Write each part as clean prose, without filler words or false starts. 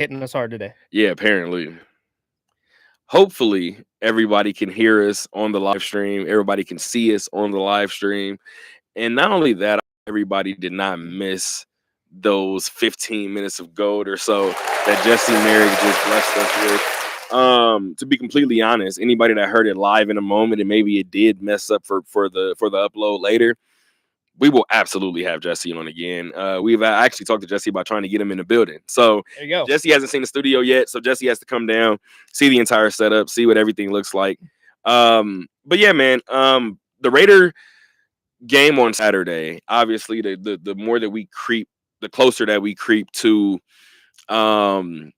hitting us hard today. Yeah, apparently. Hopefully, everybody can hear us on the live stream. Everybody can see us on the live stream. And not only that, everybody did not miss those 15 minutes of gold or so that Jesse Merrick just blessed us with. To be completely honest, anybody that heard it live in a moment and maybe it did mess up for the upload later, we will absolutely have Jesse on again. We've actually talked to Jesse about trying to get him in the building. So There you go. Jesse hasn't seen the studio yet, so Jesse has to come down, see the entire setup, see what everything looks like. But yeah, man, the Raider game on Saturday, obviously the more that we creep, the closer that we creep to um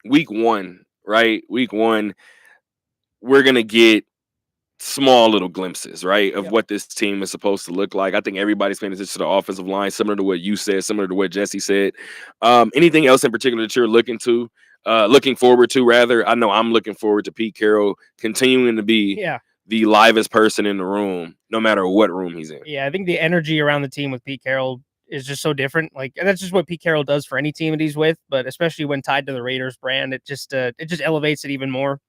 week one, right? Week one, we're gonna get small little glimpses, right, of Yep. what this team is supposed to look like. I think everybody's paying attention to the offensive line, similar to what you said, similar to what Jesse said. Anything else in particular that you're looking forward to, rather? I know I'm looking forward to Pete Carroll continuing to be Yeah. the livest person in the room, no matter what room he's in. Yeah, I think the energy around the team with Pete Carroll is just so different. Like, and that's just what Pete Carroll does for any team that he's with, but especially when tied to the Raiders brand, it just elevates it even more.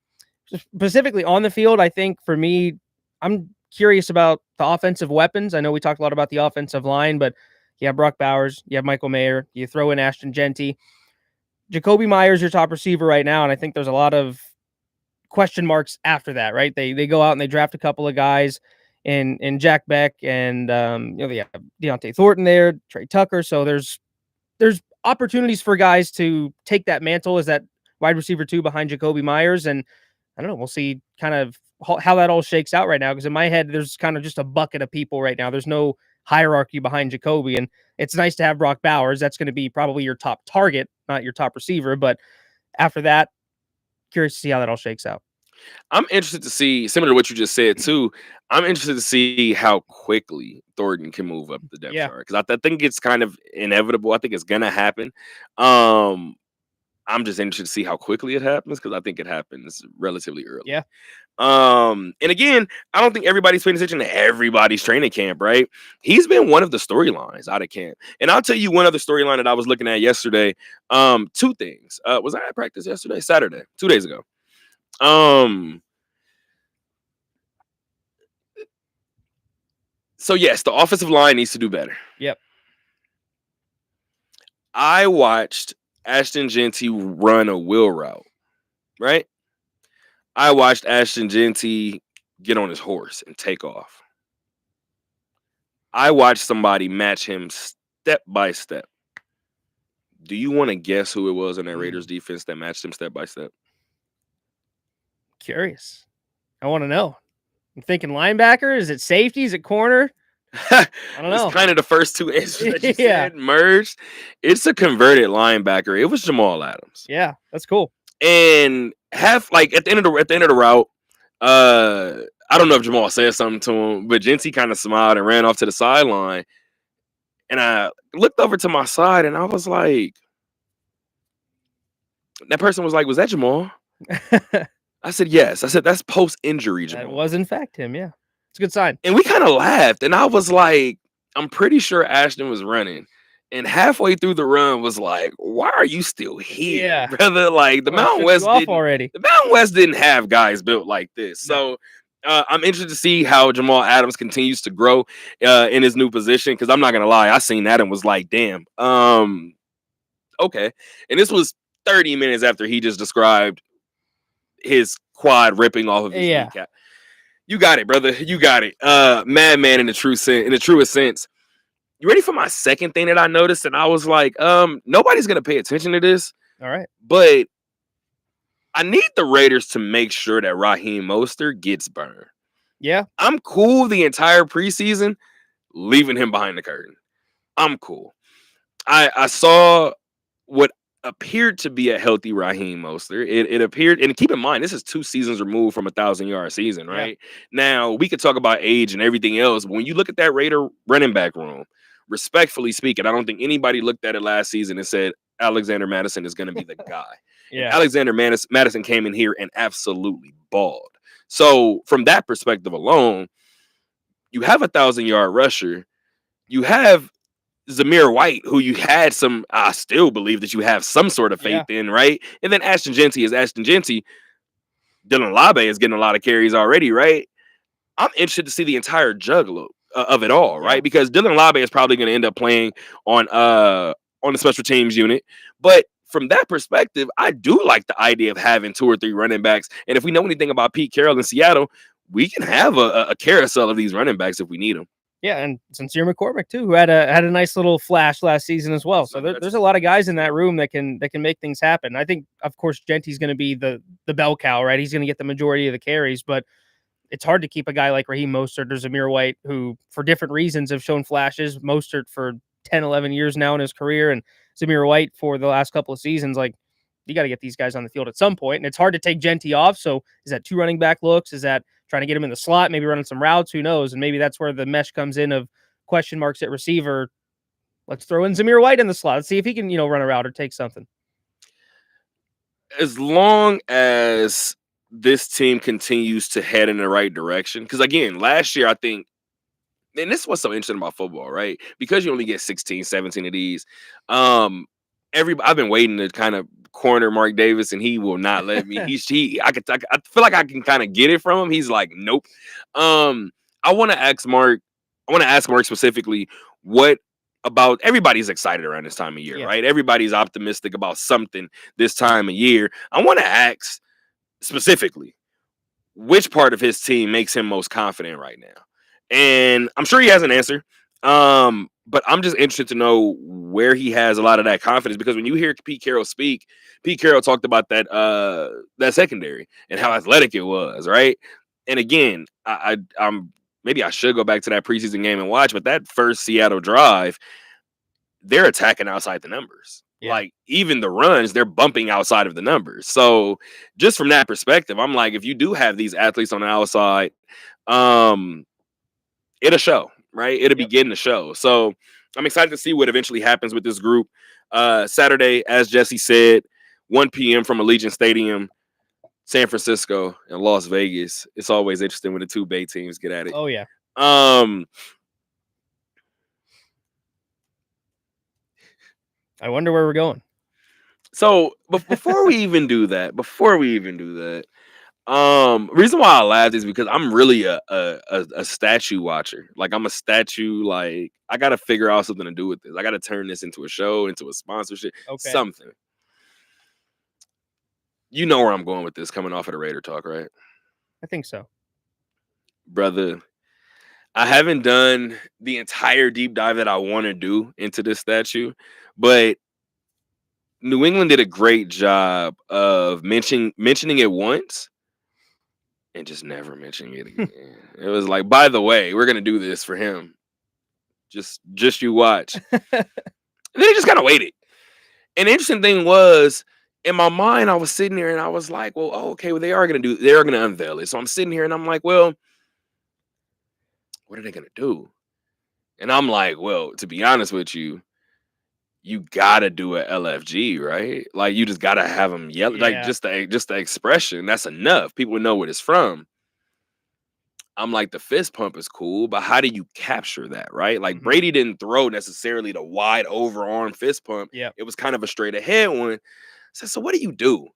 Specifically on the field, I think for me, I'm curious about the offensive weapons. I know we talked a lot about the offensive line, but you have Brock Bowers, you have Michael Mayer, you throw in Ashton Genty. Jacoby Myers, your top receiver right now, and I think there's a lot of question marks after that, right? They go out and they draft a couple of guys in Jack Beck and they have Deontay Thornton there, Trey Tucker. So there's opportunities for guys to take that mantle as that wide receiver 2 behind Jacoby Myers, and I don't know, we'll see kind of how that all shakes out right now, because in my head there's kind of just a bucket of people right now. There's no hierarchy behind Jacoby, and it's nice to have Brock Bowers. That's going to be probably your top target, not your top receiver, but after that, curious to see how that all shakes out. I'm interested to see, similar to what you just said too. I'm interested to see how quickly Thornton can move up the depth Yeah. chart, because I think it's kind of inevitable. I think it's gonna happen. Um, I'm just interested to see how quickly it happens, because I think it happens relatively early. Yeah. And again, I don't think everybody's paying attention to everybody's training camp, right? He's been one of the storylines out of camp. And I'll tell you one other storyline that I was looking at yesterday. Two things. Was I at practice yesterday? Saturday, 2 days ago. So yes, the offensive line needs to do better. Yep. I watched Ashton Genty run a wheel route, right? I watched Ashton Genty get on his horse and take off. I watched somebody match him step by step. Do you want to guess who it was in that Raiders defense that matched him step by step? Curious. I want to know. I'm thinking linebacker. Is it safety? Is it corner? I don't know. It's kind of the first two answers that you Yeah. said merged. It's a converted linebacker. It was Jamal Adams. Yeah, that's cool. And like at the end of the route, I don't know if Jamal said something to him, but Genty kind of smiled and ran off to the sideline. And I looked over to my side and I was like, that person was like, "Was that Jamal?" I said, "Yes." I said, "That's post-injury Jamal." That was in fact him. Yeah, it's a good sign. And we kind of laughed, and I was like, I'm pretty sure Ashton was running. And halfway through the run was like, why are you still here, Yeah. brother? Like the Mountain West already. The Mountain West didn't have guys built like this. No. So I'm interested to see how Jamal Adams continues to grow in his new position. Because I'm not gonna lie, I seen that and was like, damn, okay. And this was 30 minutes after he just described his quad ripping off of his kneecap. You got it, brother. You got it. Madman in the truest sense. You ready for my second thing that I noticed? And I was like, nobody's gonna pay attention to this. All right. But I need the Raiders to make sure that Raheem Mostert gets burned. Yeah. I'm cool the entire preseason leaving him behind the curtain. I'm cool. I saw what appeared to be a healthy Raheem Mostert. It appeared, and keep in mind, this is 2 seasons removed from a 1,000-yard season, right? Yeah. Now, we could talk about age and everything else, but when you look at that Raider running back room, respectfully speaking, I don't think anybody looked at it last season and said, Alexander Mattison is going to be the guy. Yeah. And Alexander Mattison came in here and absolutely balled. So, from that perspective alone, you have a 1,000-yard rusher. You have Zamir White, who you had some, I still believe that you have some sort of faith in, right? And then Ashton Genty is Ashton Genty. Dylan Labe is getting a lot of carries already, right? I'm interested to see the entire juggalo of it all, right? Because Dylan Labe is probably going to end up playing on the special teams unit. But from that perspective, I do like the idea of having 2 or 3 running backs. And if we know anything about Pete Carroll in Seattle, we can have a carousel of these running backs if we need them. Yeah, and Sincere McCormick too, who had a nice little flash last season as well. So there's a lot of guys in that room that can make things happen. I think, of course, Genty's going to be the bell cow, right? He's going to get the majority of the carries, but it's hard to keep a guy like Raheem Mostert or Zamir White, who for different reasons have shown flashes. Mostert for 10, 11 years now in his career, and Zamir White for the last couple of seasons. Like, you got to get these guys on the field at some point, and it's hard to take Genty off. So is that 2 running back looks? Is that trying to get him in the slot, maybe running some routes? Who knows? And maybe that's where the mesh comes in of question marks at receiver. Let's throw in Zamir White in the slot. Let's see if he can, run a route or take something. As long as this team continues to head in the right direction, because again, last year, I think, and this is what's so interesting about football, right? Because you only get 16, 17 of these. I've been waiting to kind of corner Mark Davis, and he will not let me. I feel like I can kind of get it from him. He's like, nope. I want to ask Mark specifically, what about, everybody's excited around this time of year, right? Everybody's optimistic about something this time of year. I want to ask specifically, which part of his team makes him most confident right now? And I'm sure he has an answer. But I'm just interested to know where he has a lot of that confidence, because when you hear Pete Carroll speak, Pete Carroll talked about that secondary and how athletic it was, right? And again, I'm maybe I should go back to that preseason game and watch, but that first Seattle drive, they're attacking outside the numbers. Yeah. Like, even the runs, they're bumping outside of the numbers. So just from that perspective, I'm like, if you do have these athletes on the outside, it'll show, right? It'll begin to show. So I'm excited to see what eventually happens with this group. Saturday, as Jesse said, 1 p.m. from Allegiant Stadium, San Francisco and Las Vegas. It's always interesting when the 2 Bay teams get at it. Oh, yeah. I wonder where we're going. So before we even do that, reason why I laughed is because I'm really a statue watcher. Like, I'm a statue. Like, I got to figure out something to do with this. I got to turn this into a show, into a sponsorship, something. You know where I'm going with this, coming off of the Raider talk, right? I think so. Brother, I haven't done the entire deep dive that I want to do into this statue, but New England did a great job of mentioning it once and just never mentioning it again. It was like, by the way, we're gonna do this for him. Just you watch. And then they just kind of waited. And the interesting thing was, in my mind, I was sitting there and I was like, well, okay, well, they're gonna unveil it. So I'm sitting here and I'm like, well, what are they gonna do? And I'm like, well, to be honest with you, you gotta do a LFG, right? Like, you just gotta have them yell, like, just the expression. That's enough. People know what it's from. I'm like, the fist pump is cool, but how do you capture that, right? Like, Brady didn't throw necessarily the wide overarm fist pump. Yeah, it was kind of a straight ahead one. I said, so what do you do?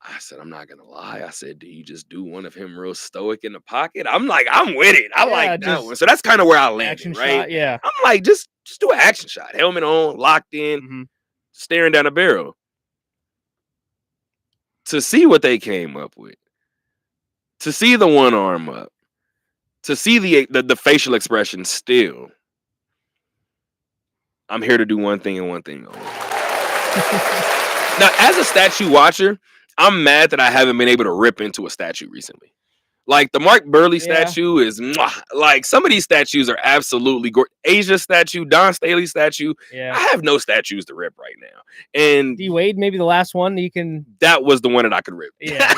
I said, I'm not gonna lie. I said, do you just do one of him real stoic in the pocket? I'm like, I'm with it. I like that one. So that's kind of where I landed, right? Shot, yeah. I'm like, just do an action shot. Helmet on, locked in, staring down a barrel. To see what they came up with. To see the one arm up. To see the facial expression still. I'm here to do one thing and one thing only. Now, as a statue watcher, I'm mad that I haven't been able to rip into a statue recently. Like, the Mark Burley statue is like, some of these statues are absolutely gorgeous. Asia statue, Don Staley statue. Yeah. I have no statues to rip right now. And D Wade, maybe the last one you can. That was the one that I could rip. Yeah.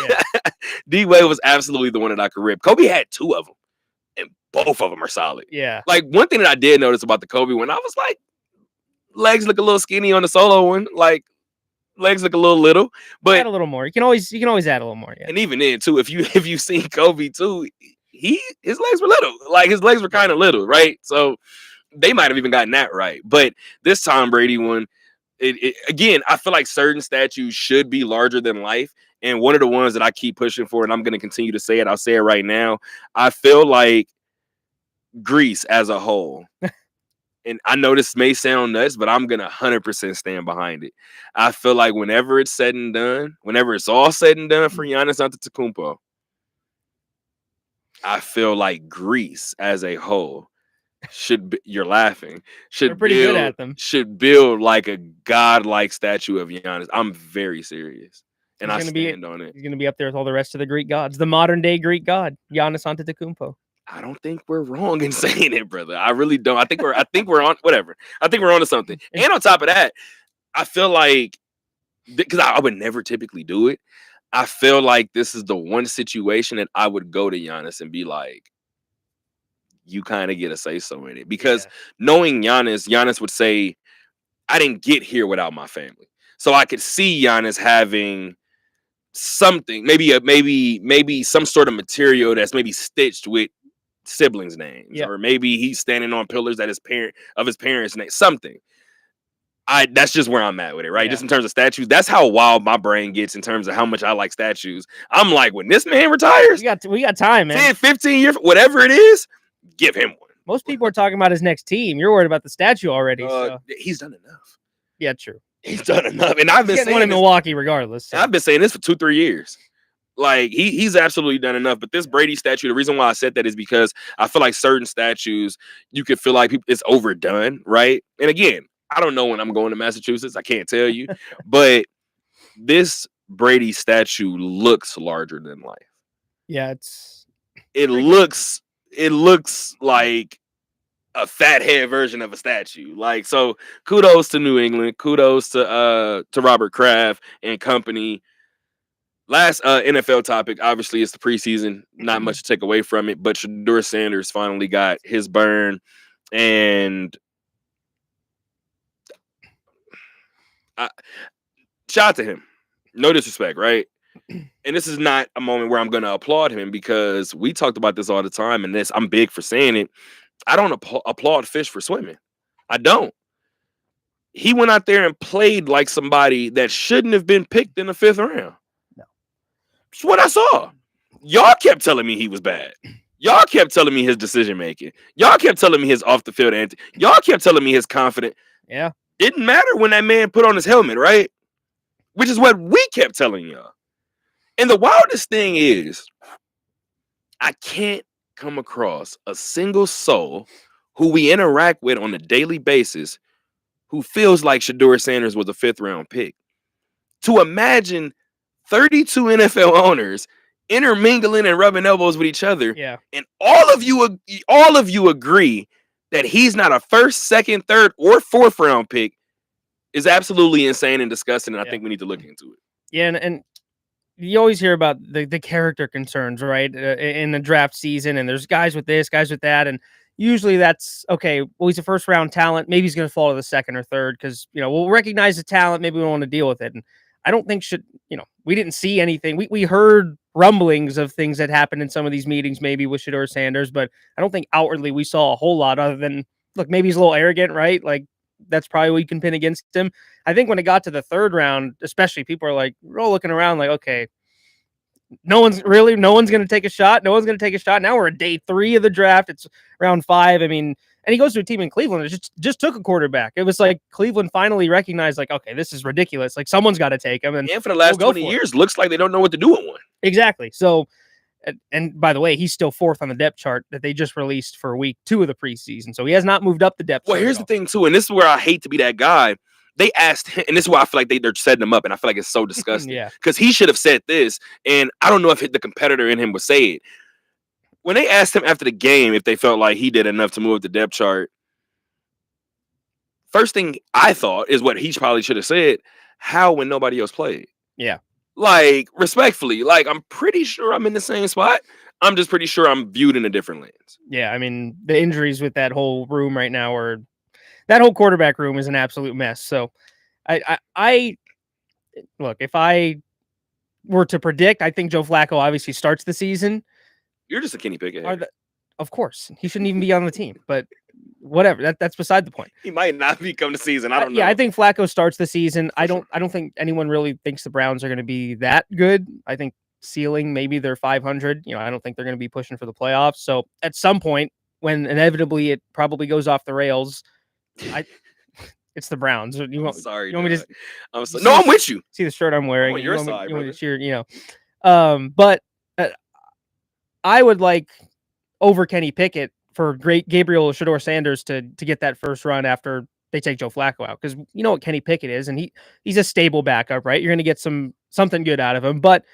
D Wade was absolutely the one that I could rip. Kobe had 2 of them, and both of them are solid. Yeah. Like, one thing that I did notice about the Kobe one, I was like, legs look a little skinny on the solo one. Like, legs look a little, but add a little more. You can always add a little more. Yeah. And even then too, if you've seen Kobe too, his legs were little. Like, his legs were kind of little, right? So, they might have even gotten that right. But this Tom Brady one, again, I feel like certain statues should be larger than life. And one of the ones that I keep pushing for, and I'm going to continue to say it, I'll say it right now. I feel like Greece as a whole, and I know this may sound nuts, but I'm going to 100% stand behind it. I feel like whenever it's said and done, whenever it's all said and done for Giannis Antetokounmpo, I feel like Greece as a whole should be, you're laughing, They're pretty good at them. should build like a godlike statue of Giannis. I'm very serious. And I stand on it. He's going to be up there with all the rest of the Greek gods. The modern day Greek god, Giannis Antetokounmpo. I don't think we're wrong in saying it, brother. I really don't. I think we're on whatever. I think we're on to something. And on top of that, I feel like, because I would never typically do it, I feel like this is the one situation that I would go to Giannis and be like, you kind of get a say so in it. Because knowing Giannis would say, I didn't get here without my family. So I could see Giannis having something, maybe some sort of material that's maybe stitched with siblings' names, or maybe he's standing on pillars that his parents' name, something. That's just where I'm at with it, right? Just in terms of statues, that's how wild my brain gets in terms of how much I like statues. I'm like, when this man retires, we got time, man. 10, 15 years, whatever it is, give him one. Most people are talking about his next team. You're worried about the statue already. So. He's done enough. Yeah, true. He's done enough, and I've been saying one in Milwaukee, regardless. So. I've been saying this for 2-3 years. Like he's absolutely done enough. But this Brady statue, the reason why I said that is because I feel like certain statues you could feel like it's overdone, right? And again, I don't know when I'm going to Massachusetts. I can't tell you, but this Brady statue looks larger than life. Yeah, it looks like a fathead version of a statue. Like, so kudos to New England, kudos to Robert Kraft and company. Last NFL topic, obviously, it's the preseason. Not much to take away from it, but Shedeur Sanders finally got his burn, and shout out to him. No disrespect, right? And this is not a moment where I'm going to applaud him, because we talked about this all the time, and I'm big for saying it. I don't applaud Fish for swimming. I don't. He went out there and played like somebody that shouldn't have been picked in the 5th round. That's what I saw. Y'all kept telling me he was bad. Y'all kept telling me his decision making. Y'all kept telling me his off the field antics. Y'all kept telling me his confident. Yeah. Didn't matter when that man put on his helmet, right? Which is what we kept telling y'all. And the wildest thing is, I can't come across a single soul who we interact with on a daily basis who feels like Shedeur Sanders was a 5th round pick. To imagine 32 NFL owners intermingling and rubbing elbows with each other, and all of you agree that he's not a 1st, 2nd, 3rd, or 4th round pick is absolutely insane and disgusting, and I think we need to look into it. Yeah, and you always hear about the character concerns, right, in the draft season, and there's guys with this, guys with that, and usually that's, okay, well, he's a 1st round talent, maybe he's going to fall to the 2nd or 3rd, because, we'll recognize the talent, maybe we don't want to deal with it. And I don't think we didn't see anything. We heard rumblings of things that happened in some of these meetings, maybe with Shedeur Sanders, but I don't think outwardly we saw a whole lot, other than, look, maybe he's a little arrogant, right? Like, that's probably what you can pin against him. I think when it got to the 3rd round, especially, people are like, we're all looking around like, okay, no one's going to take a shot. No one's going to take a shot. Now we're at day 3 of the draft. It's round 5. I mean, and he goes to a team in Cleveland that just took a quarterback. It was like Cleveland finally recognized, like, okay, this is ridiculous. Like, someone's got to take him. And for the last 20 years, looks like they don't know what to do with one. Exactly. So, and by the way, he's still 4th on the depth chart that they just released for week 2 of the preseason. So he has not moved up the depth chart. Well, here's the thing, too, and this is where I hate to be that guy. They asked him, and this is why I feel like they're setting him up, and I feel like it's so disgusting. Because he should have said this, and I don't know if the competitor in him would say it. When they asked him after the game if they felt like he did enough to move up the depth chart, first thing I thought is what he probably should have said: how when nobody else played? Yeah. Like, respectfully, like, I'm pretty sure I'm in the same spot. I'm just pretty sure I'm viewed in a different lens. Yeah, I mean, the injuries with that whole room right now that whole quarterback room is an absolute mess. So I look, if I were to predict, I think Joe Flacco obviously starts the season. You're just a Kenny Pickett. Of course, he shouldn't even be on the team, but whatever. That's beside the point. He might not become the season. I don't know. Yeah, I think Flacco starts the season. For sure. I don't think anyone really thinks the Browns are going to be that good. I think ceiling maybe they're 500. I don't think they're going to be pushing for the playoffs. So at some point, when inevitably it probably goes off the rails, it's the Browns. I'm sorry. You want me to? No, I'm with you. See the shirt I'm wearing. I'm on your you side, you want me brother. to cheer? But I would like over Kenny Pickett for great Gabriel Shador Sanders to get that first run after they take Joe Flacco out, because you know what Kenny Pickett is, and he's a stable backup, right? You're going to get something good out of him. But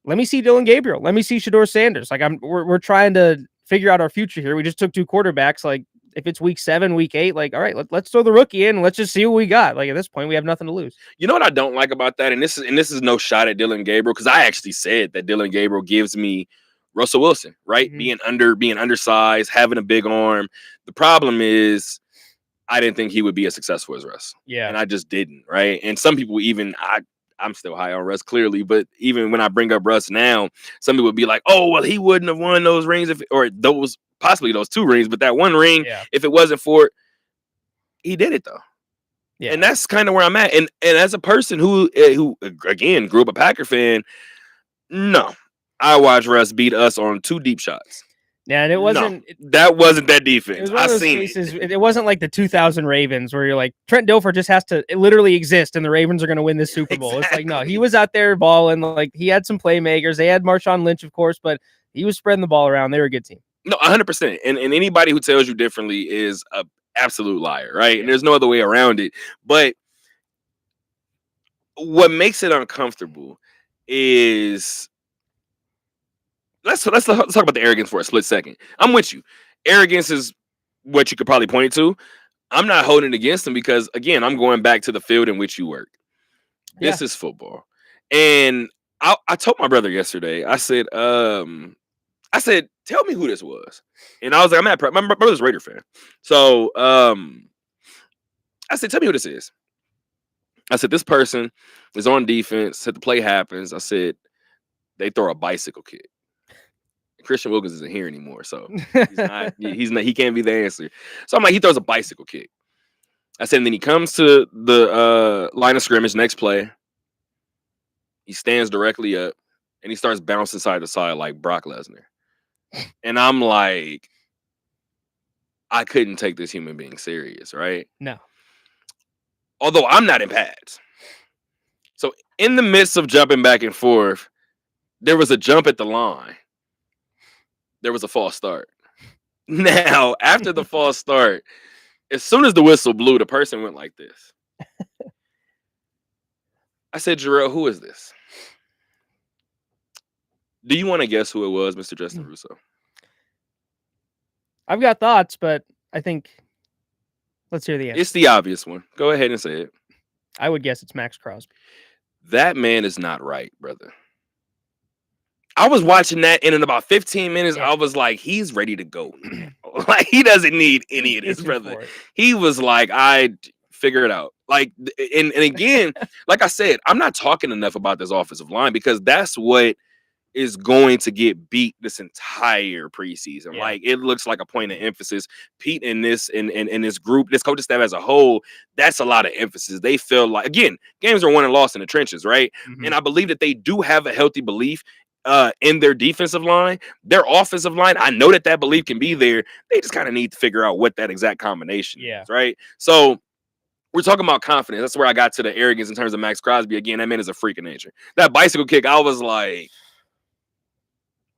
let me see Dylan Gabriel. Let me see Shador Sanders. Like we're trying to figure out our future here. We just took 2 quarterbacks. Like if it's week 7, week 8, like all right, let's throw the rookie in. And let's just see what we got. Like at this point, we have nothing to lose. You know what I don't like about that, and this is no shot at Dylan Gabriel, because I actually said that Dylan Gabriel gives me Russell Wilson, right? Mhm. Being undersized, having a big arm. The problem is I didn't think he would be as successful as Russ. Yeah. And I just didn't, right? And some people even I'm still high on Russ, clearly, but even when I bring up Russ now, some people would be like, "Oh, well, he wouldn't have won those rings or possibly those 2 rings, but that one ring, if it wasn't for it, he did it though." Yeah. And that's kind of where I'm at. And as a person who again grew up a Packer fan, no, I watched Russ beat us on 2 deep shots. Yeah, and it wasn't that wasn't that defense. It was one of those cases. It wasn't like the 2000 Ravens where you're like, Trent Dilfer just has to literally exist and the Ravens are going to win this Super Bowl. Exactly. It's like, no, he was out there balling. Like he had some playmakers. They had Marshawn Lynch, of course, but he was spreading the ball around. They were a good team. No, 100%. And anybody who tells you differently is a absolute liar, right? Yeah. And there's no other way around it. But what makes it uncomfortable is let's talk about the arrogance for a split second. I'm with you. Arrogance is what you could probably point it to. I'm not holding it against them because, again, I'm going back to the field in which you work. Yeah. This is football. And I told my brother yesterday, I said, tell me who this was. And I was like, my brother's a Raider fan. So I said, tell me who this is. I said, this person is on defense. Said the play happens. I said, they throw a bicycle kick. Christian Wilkins isn't here anymore, so he's not. He can't be the answer. So I'm like, he throws a bicycle kick. I said, and then he comes to the line of scrimmage. Next play, he stands directly up and he starts bouncing side to side like Brock Lesnar. And I'm like, I couldn't take this human being serious, right? No. Although I'm not in pads. So in the midst of jumping back and forth, there was a jump at the line. There was a false start. Now, after the false start, as soon as the whistle blew, the person went like this. I said, Jarrell, who is this? Do you want to guess who it was, Mr. Justin Russo? I've got thoughts, but I think let's hear the answer. It's the obvious one. Go ahead and say it. I would guess it's Max Crosby. That man is not right, brother. I was watching that, and in about 15 minutes, I was like, he's ready to go now. Like, he doesn't need any of this, brother. He was like, I figure it out. Like, and again, like I said, I'm not talking enough about this offensive line because that's what is going to get beat this entire preseason. Yeah. Like, it looks like a point of emphasis. Pete and this group, this coaching staff as a whole, that's a lot of emphasis. They feel like, again, games are won and lost in the trenches, right? Mm-hmm. And I believe that they do have a healthy belief in their defensive line. Their offensive line, I know that belief can be there. They just kind of need to figure out what that exact combination is, right? So we're talking about confidence. That's where I got to the arrogance in terms of Max Crosby. Again, that man is a freak of nature. That bicycle kick, I was like,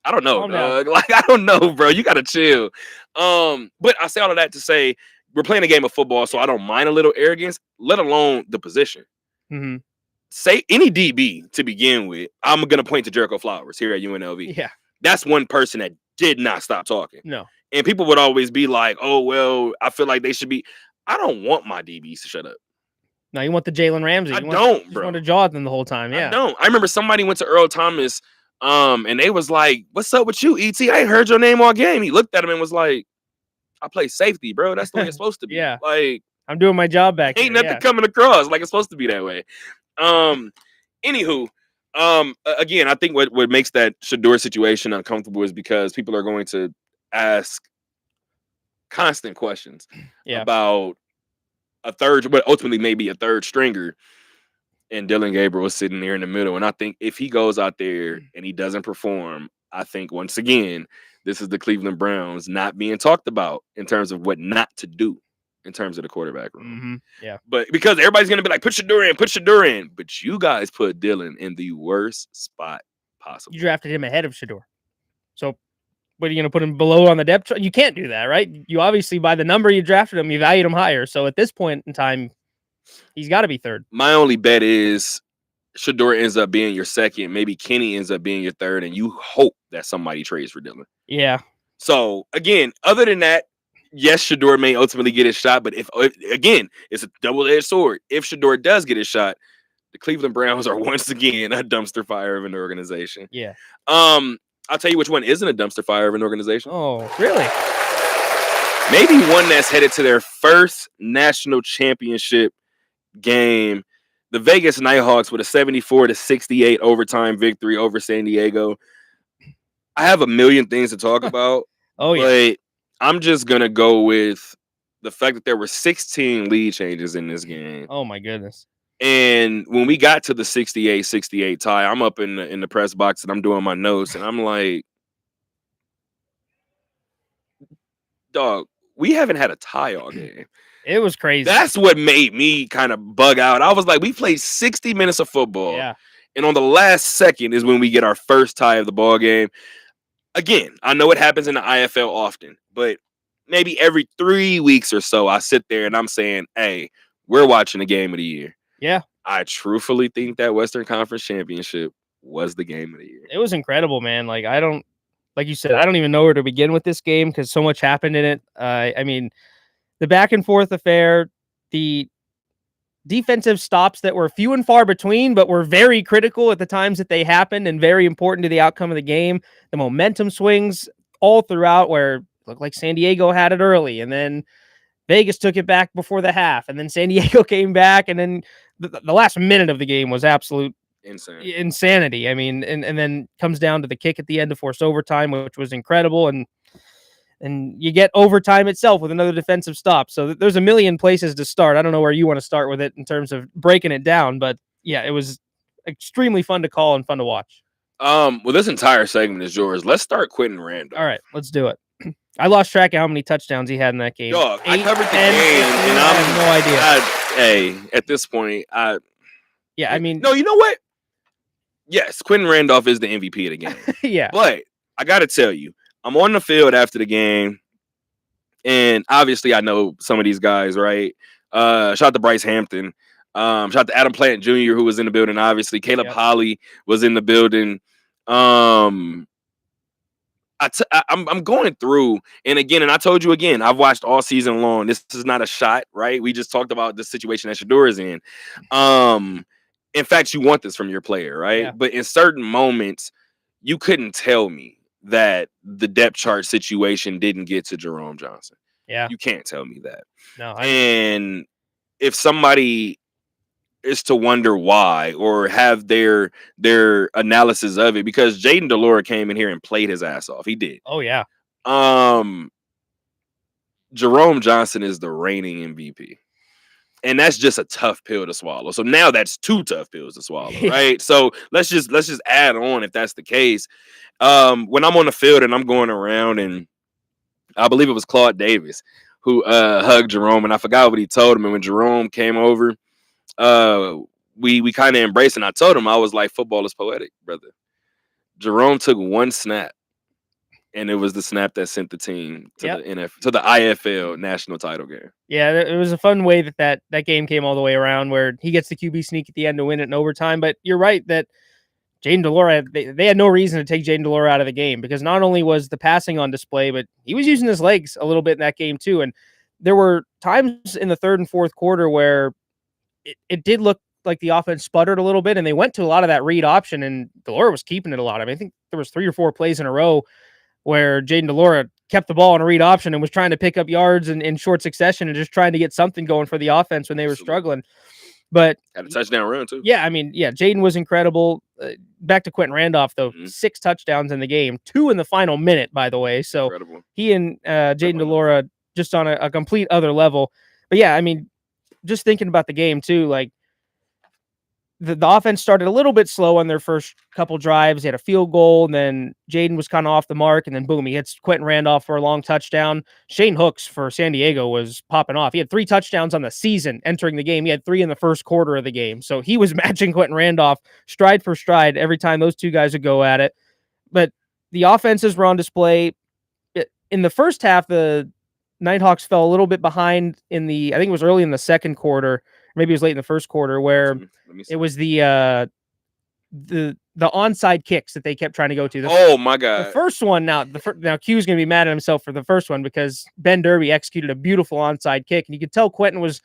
I don't know, dog. Like, I don't know, bro. You got to chill. But I say all of that to say we're playing a game of football, so I don't mind a little arrogance, let alone the position. Mm-hmm. Say any DB to begin with, I'm going to point to Jericho Flowers here at UNLV. Yeah. That's one person that did not stop talking. No. And people would always be like, oh, well, I feel like they should be. I don't want my DBs to shut up. No, you want the Jalen Ramsey. I don't, bro. You want to Jonathan the whole time, yeah. I don't. I remember somebody went to Earl Thomas, and they was like, what's up with you, E.T.? I ain't heard your name all game. He looked at him and was like, I play safety, bro. That's the way it's supposed to be. Yeah. Like, I'm doing my job back ain't nothing coming across. Like, it's supposed to be that way. Anywho, again, I think what makes that Shador situation uncomfortable is because people are going to ask constant questions Yeah. about a third, but ultimately maybe a third stringer. And Dylan Gabriel was sitting there in the middle. And I think if he goes out there and he doesn't perform, I think once again, this is the Cleveland Browns not being talked about in terms of what not to do in terms of the quarterback room. Yeah. But because everybody's going to be like, put Shedeur in. But you guys put Dylan in the worst spot possible. You drafted him ahead of Shedeur. So what are you going to put him below on the depth chart? You can't do that, right? You obviously, by the number you drafted him, you valued him higher. So at this point in time, he's got to be third. My only bet is Shedeur ends up being your second. Maybe Kenny ends up being your third. And you hope that somebody trades for Dylan. Yeah. So, again, other than that, yes, Shedeur may ultimately get his shot. But if again, it's a double-edged sword. If Shedeur does get his shot, the Cleveland Browns are once again a dumpster fire of an organization. Yeah. I'll tell you which one isn't a dumpster fire of an organization. Oh, really? Maybe one that's headed to their first national championship game. The Vegas Nighthawks with a 74-68 overtime victory over San Diego. I have a million things to talk about. Oh, yeah. But I'm just going to go with the fact that there were 16 lead changes in this game. Oh, my goodness. And when we got to the 68-68 tie, I'm up in the press box and I'm doing my notes. And I'm like, dog, we haven't had a tie all game. It was crazy. That's what made me kind of bug out. I was like, we played 60 minutes of football. Yeah. And on the last second is when we get our first tie of the ball game. Again, I know it happens in the IFL often, but maybe every 3 weeks or so, I sit there and I'm saying, hey, we're watching the game of the year. Yeah. I truthfully think that Western Conference Championship was the game of the year. It was incredible, man. Like you said, I don't even know where to begin with this game because so much happened in it. I mean, the back and forth affair, the defensive stops that were few and far between, but were very critical at the times that they happened and very important to the outcome of the game. The momentum swings all throughout where it looked like San Diego had it early and then Vegas took it back before the half and then San Diego came back and then the last minute of the game was absolute insanity. I mean, and then comes down to the kick at the end to force overtime, which was incredible. And you get overtime itself with another defensive stop. So there's a million places to start. I don't know where you want to start with it in terms of breaking it down, but yeah, it was extremely fun to call and fun to watch. Well, this entire segment is yours. Let's start Quentin Randolph. All right, let's do it. I lost track of how many touchdowns he had in that game. Dog, I covered the game, and I have no idea. At this point, yeah, I mean, no, you know what? Yes, Quentin Randolph is the MVP of the game. Yeah, but I got to tell you, I'm on the field after the game, and obviously I know some of these guys, right? Shout out to Bryce Hampton. Shout out to Adam Plant Jr., who was in the building, obviously. Caleb Holly was in the building. I'm going through, and again, and I told you again, I've watched all season long. This is not a shot, right? We just talked about the situation that Shedeur is in. In fact, you want this from your player, right? Yeah. But in certain moments, you couldn't tell me that the depth chart situation didn't get to Jerome Johnson. Yeah. You can't tell me that. No. And if somebody is to wonder why or have their analysis of it, because Jayden de Laura came in here and played his ass off. He did. Oh, yeah. Jerome Johnson is the reigning MVP. And that's just a tough pill to swallow. So now that's 2 tough pills to swallow, right? So let's just add on if that's the case. When I'm on the field and I'm going around, and I believe it was Claude Davis who hugged Jerome, and I forgot what he told him. And when Jerome came over, we kind of embraced, and I told him, I was like, football is poetic, brother. Jerome took one snap, and it was the snap that sent the team to the IFL national title game. Yeah, it was a fun way that game came all the way around, where he gets the QB sneak at the end to win it in overtime. But you're right that Jayden de Laura, they had no reason to take Jayden de Laura out of the game, because not only was the passing on display, but he was using his legs a little bit in that game too. And there were times in the third and fourth quarter where it did look like the offense sputtered a little bit, and they went to a lot of that read option, and de Laura was keeping it a lot. I mean, I think there was 3 or 4 plays in a row where Jayden de Laura kept the ball on a read option and was trying to pick up yards in short succession and just trying to get something going for the offense when they were struggling. But Had a touchdown run too. yeah, I mean, yeah, Jaden was incredible. Back to Quentin Randolph though, Mhm. 6 touchdowns in the game, 2 in the final minute, by the way. So Incredible. he and Jaden Incredible. Delora just on a complete other level. But yeah, I mean, just thinking about the game too, like the offense started a little bit slow on their first couple drives. They had a field goal, and then Jaden was kind of off the mark, and then boom, he hits Quentin Randolph for a long touchdown. Shane Hooks for San Diego was popping off. He had 3 touchdowns on the season entering the game. He had 3 in the first quarter of the game. So he was matching Quentin Randolph stride for stride every time those two guys would go at it. But the offenses were on display. In the first half, the Nighthawks fell a little bit behind I think it was early in the second quarter, maybe it was late in the first quarter, where it was the onside kicks that they kept trying to go to. Oh my The God. first one, now Q's going to be mad at himself for the first one because Ben Derby executed a beautiful onside kick, and you could tell Quentin was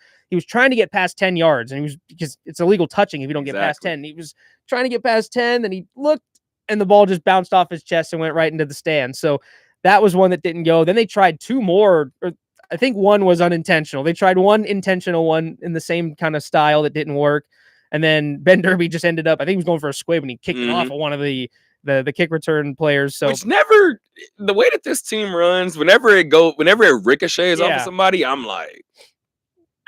trying to get past 10 yards, and because it's illegal touching if you don't get past 10. He was trying to get past 10, then he looked, and the ball just bounced off his chest and went right into the stand. So that was one that didn't go. Then they tried 2 more, or I think one was unintentional. They tried one intentional one in the same kind of style that didn't work. And then Ben Derby just ended up, I think he was going for a squib, and he kicked it off of one of the kick return players. So which never, the way that this team runs, whenever it ricochets off of somebody, I'm like,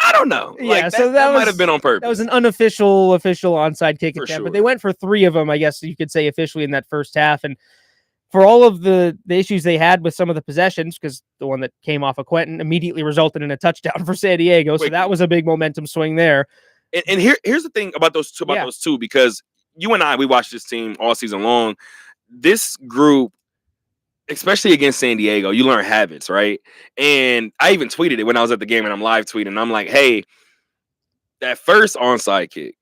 I don't know. Yeah, like, so that might have been on purpose. That was an unofficial onside kick attempt, sure. But they went for 3 of them, I guess you could say, officially in that first half. And for all of the issues they had with some of the possessions, because the one that came off of Quentin immediately resulted in a touchdown for San Diego, so that was a big momentum swing there. And here's the thing about those two, because you and I, we watched this team all season long. This group, especially against San Diego, you learn habits, right? And I even tweeted it when I was at the game, and I'm live tweeting. I'm like, hey, that first onside kick,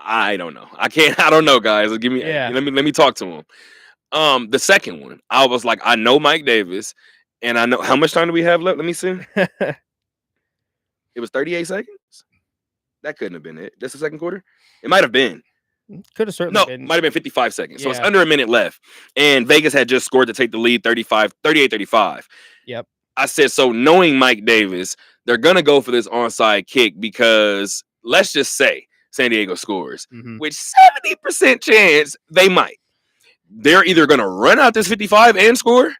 I don't know. I don't know, guys. Let me talk to him. The second one, I was like, I know Mike Davis, and I know how much time do we have left? Let me see. It was 38 seconds. That couldn't have been it. That's the second quarter. It might have been. Could have certainly been. Might have been 55 seconds. So it's under a minute left. And Vegas had just scored to take the lead 38-35. Yep. I said, so knowing Mike Davis, they're going to go for this onside kick because let's just say San Diego scores, which 70% chance they might. They're either going to run out this 55 and score,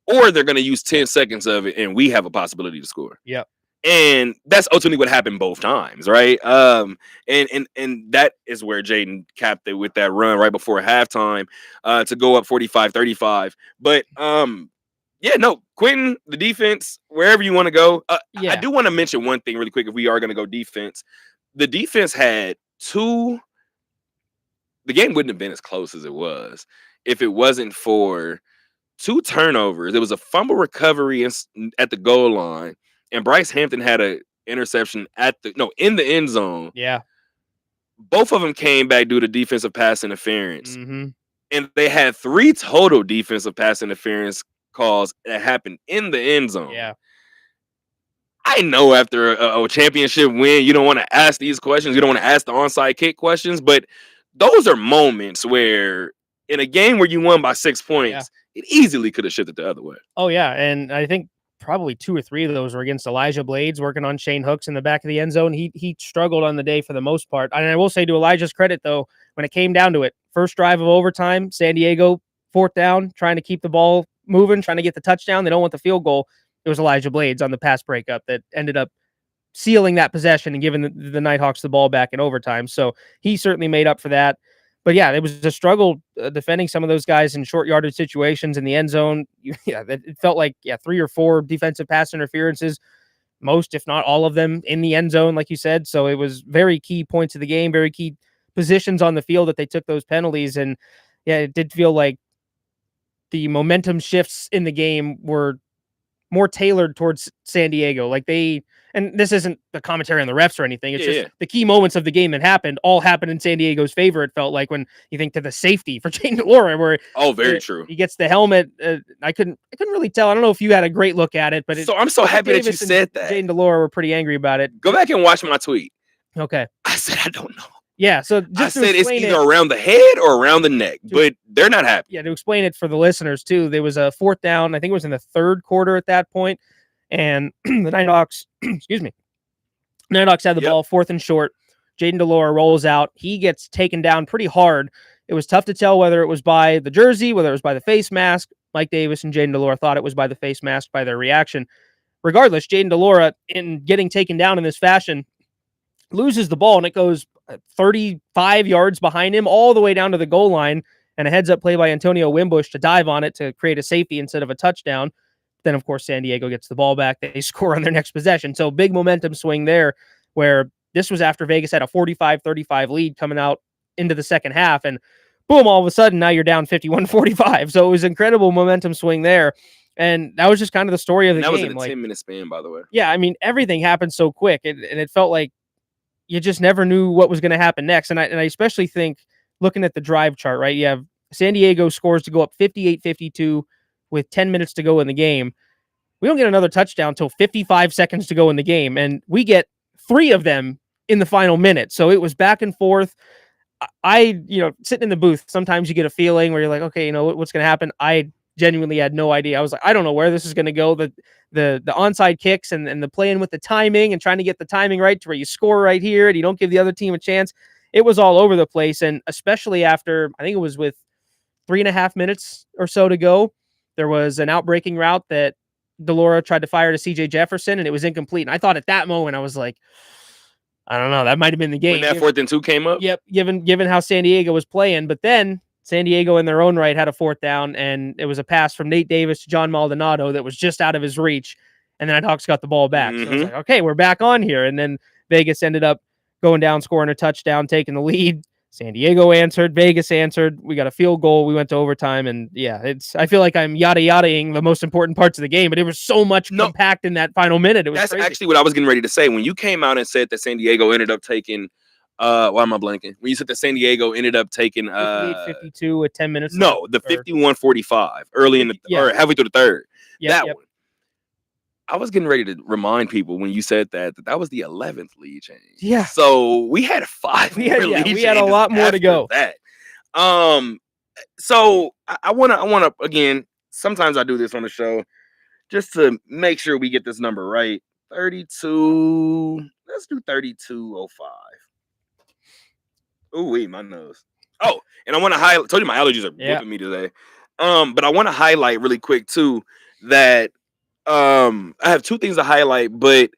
or they're going to use 10 seconds of it, and we have a possibility to score. Yep. And that's ultimately what happened both times, right? And that is where Jaden capped it with that run right before halftime to go up 45-35. But Quentin, the defense, wherever you want to go. I do want to mention one thing really quick if we are going to go defense. The defense had 2. The game wouldn't have been as close as it was if it wasn't for 2 turnovers. There was a fumble recovery at the goal line, and Bryce Hampton had an interception in the end zone. Yeah. Both of them came back due to defensive pass interference. Mm-hmm. And they had 3 total defensive pass interference calls that happened in the end zone. Yeah. I know after a championship win, you don't want to ask these questions. You don't want to ask the onside kick questions. But those are moments where in a game where you won by 6 points, it easily could have shifted the other way. Oh, yeah. And I think probably 2 or 3 of those were against Elijah Blades working on Shane Hooks in the back of the end zone. He struggled on the day for the most part. And I will say, to Elijah's credit, though, when it came down to it, first drive of overtime, San Diego, 4th down, trying to keep the ball moving, trying to get the touchdown. They don't want the field goal. It was Elijah Blades on the pass breakup that ended up sealing that possession and giving the Nighthawks the ball back in overtime. So he certainly made up for that. But yeah, it was a struggle defending some of those guys in short yardage situations in the end zone. It felt like 3 or 4 defensive pass interferences, most, if not all of them, in the end zone, like you said. So it was very key points of the game, very key positions on the field that they took those penalties. And yeah, it did feel like the momentum shifts in the game were more tailored towards San Diego. Like and this isn't the commentary on the refs or anything. It's just the key moments of the game that happened in San Diego's favor. It felt like when you think to the safety for Jaden Delora, where very true. He gets the helmet. I couldn't really tell. I don't know if you had a great look at it, but I'm so happy that you said that. Jaden Delora were pretty angry about it. Go back and watch my tweet. Okay. I said I don't know. Yeah, so just I said it's either around the head or around the neck, but they're not happy. Yeah, to explain it for the listeners too, there was a 4th down. I think it was in the 3rd quarter at that point, and the Nighthawks, excuse me, Nighthawks had the Yep. ball, 4th and short. Jayden de Laura rolls out. He gets taken down pretty hard. It was tough to tell whether it was by the jersey, whether it was by the face mask. Mike Davis and Jayden de Laura thought it was by the face mask, by their reaction. Regardless, Jayden de Laura, in getting taken down in this fashion, loses the ball, and it goes 35 yards behind him all the way down to the goal line, and a heads-up play by Antonio Wimbush to dive on it to create a safety instead of a touchdown. Then, of course, San Diego gets the ball back. They score on their next possession. So big momentum swing there, where this was after Vegas had a 45-35 lead coming out into the second half, and boom, all of a sudden, now you're down 51-45. So it was incredible momentum swing there. And that was just kind of the story of the And that game. was in a 10-minute span, by the way. Yeah, I mean, everything happened so quick, and it felt like you just never knew what was going to happen next. And I especially think, looking at the drive chart, right? You have San Diego scores to go up 58-52 with 10 minutes to go in the game. We don't get another touchdown until 55 seconds to go in the game, and we get 3 of them in the final minute. So it was back and forth. I sitting in the booth, sometimes you get a feeling where you're like, okay, what's going to happen? I genuinely had no idea. I was like, I don't know where this is going to go. The onside kicks and the playing with the timing and trying to get the timing right to where you score right here and you don't give the other team a chance. It was all over the place. And especially after, I think it was with 3.5 minutes or so to go, there was an outbreaking route that de Laura tried to fire to CJ Jefferson, and it was incomplete. And I thought at that moment, I was like, I don't know, that might have been the game. When that 4th and 2 came up? Yep, given how San Diego was playing. But then San Diego in their own right had a 4th down, and it was a pass from Nate Davis to John Maldonado that was just out of his reach. And then Hawks got the ball back. So I was like, okay, we're back on here. And then Vegas ended up going down, scoring a touchdown, taking the lead. San Diego answered, Vegas answered. We got a field goal. We went to overtime, and yeah, I feel like I'm yada-yadaing the most important parts of the game, but it was so much compact in that final minute. It was crazy. Actually what I was getting ready to say. When you came out and said that San Diego ended up taking, why am I blanking? When you said that San Diego ended up taking 58-52 with 10 minutes. No, the 51-45 early in the or halfway through the third. That one. I was getting ready to remind people when you said that was the 11th lead change. Yeah. So we had 5 we had a lot more to go. That. So I wanna again, sometimes I do this on the show just to make sure we get this number right. 32. Let's do 32:05. Ooh, wait, my nose. Oh, and I want to highlight. Told you my allergies are whooping me today. But I want to highlight really quick too that I have 2 things to highlight, but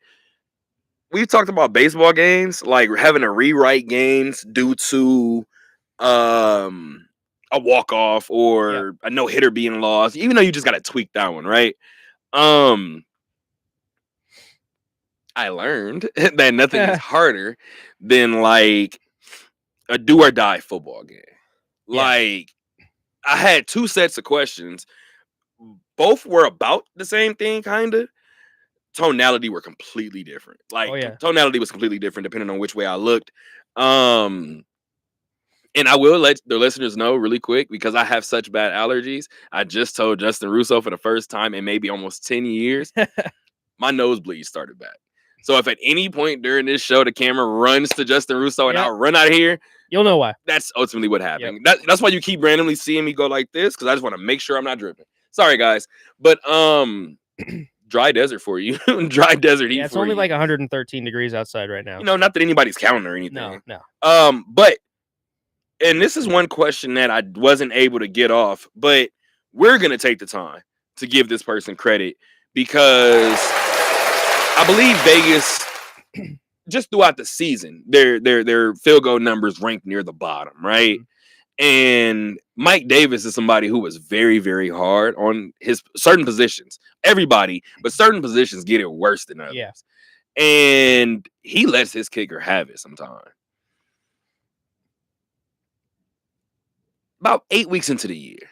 we've talked about baseball games, like having to rewrite games due to a walk-off or a no-hitter being lost, even though you just got to tweak that one, right? I learned that nothing is harder than like a do or die football game. Like, I had 2 sets of questions. Both were about the same thing, kind of. Tonality were completely different. Like, tonality was completely different depending on which way I looked. And I will let the listeners know really quick, because I have such bad allergies. I just told Justin Russo for the first time in maybe almost 10 years, my nosebleed started back. So if at any point during this show the camera runs to Justin Russo and I run out of here, you'll know why. That's ultimately what happened. That's why you keep randomly seeing me go like this, because I just want to make sure I'm not dripping. Sorry, guys. But dry desert for you. Dry desert heat. Yeah, it's only like 113 degrees outside right now. Not that anybody's counting or anything. No. But, and this is one question that I wasn't able to get off, but we're gonna take the time to give this person credit, because I believe Vegas, just throughout the season, their field goal numbers ranked near the bottom, right? And Mike Davis is somebody who was very, very hard on his certain positions. Everybody, but certain positions get it worse than others. Yeah. And he lets his kicker have it sometimes. About 8 weeks into the year,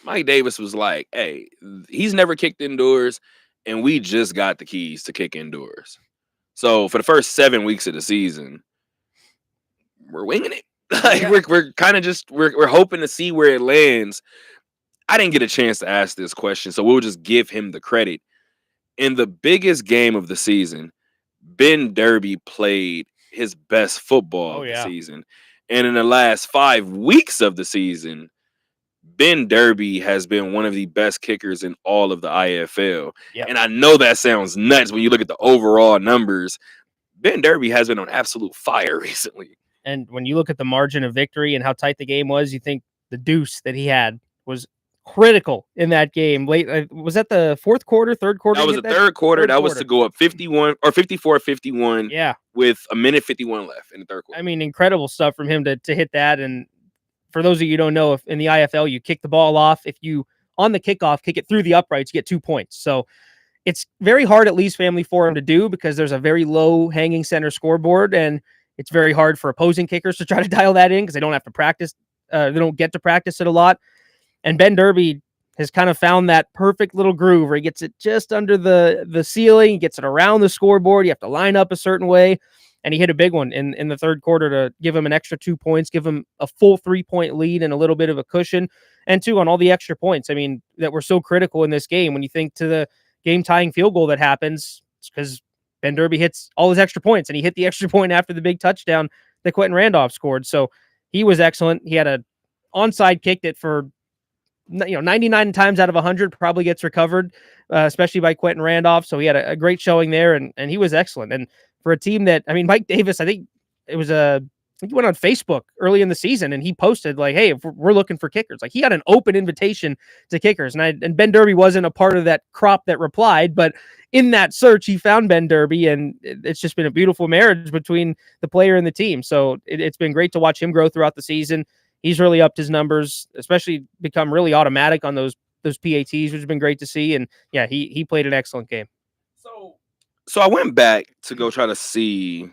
Mike Davis was like, hey, he's never kicked indoors, and we just got the keys to kick indoors. So for the first 7 weeks of the season, we're winging it. Like, we're kind of just we're hoping to see where it lands. I didn't get a chance to ask this question, so we'll just give him the credit. In the biggest game of the season, Ben Derby played his best football of the season. And in the last 5 weeks of the season, Ben Derby has been one of the best kickers in all of the IFL. And I know that sounds nuts when you look at the overall numbers. Ben Derby has been on absolute fire recently. And when you look at the margin of victory and how tight the game was, you think the deuce that he had was critical in that game. Late was that the fourth quarter, third quarter? That was the third quarter. That was to go up 51 or 54-51. Yeah, with a minute 51 left in the third quarter. I mean, incredible stuff from him to hit that. And for those of you who don't know, if in the IFL you kick the ball off, if you on the kickoff kick it through the uprights, you get 2 points. So it's very hard at Lee's family for him to do because there's a very low hanging center scoreboard, and it's very hard for opposing kickers to try to dial that in because they don't have to practice. They don't get to practice it a lot. And Ben Derby has kind of found that perfect little groove where he gets it just under the ceiling, he gets it around the scoreboard. You have to line up a certain way. And he hit a big one in the third quarter to give him an extra 2 points, give him a full 3-point lead and a little bit of a cushion. And 2 on all the extra points. I mean, that were so critical in this game. When you think to the game tying field goal that happens, it's because Ben Derby hits all his extra points, and he hit the extra point after the big touchdown that Quentin Randolph scored. So he was excellent. He had a onside kick that for 99 times out of 100 probably gets recovered, especially by Quentin Randolph. So he had a great showing there, and he was excellent. And for a team that, I mean, Mike Davis, I think he went on Facebook early in the season and he posted like, hey, if we're looking for kickers, like he had an open invitation to kickers. And Ben Derby wasn't a part of that crop that replied, but in that search, he found Ben Derby, and it's just been a beautiful marriage between the player and the team. So it's been great to watch him grow throughout the season. He's really upped his numbers, especially become really automatic on those PATs, which has been great to see. And yeah, he played an excellent game. So I went back to go try to see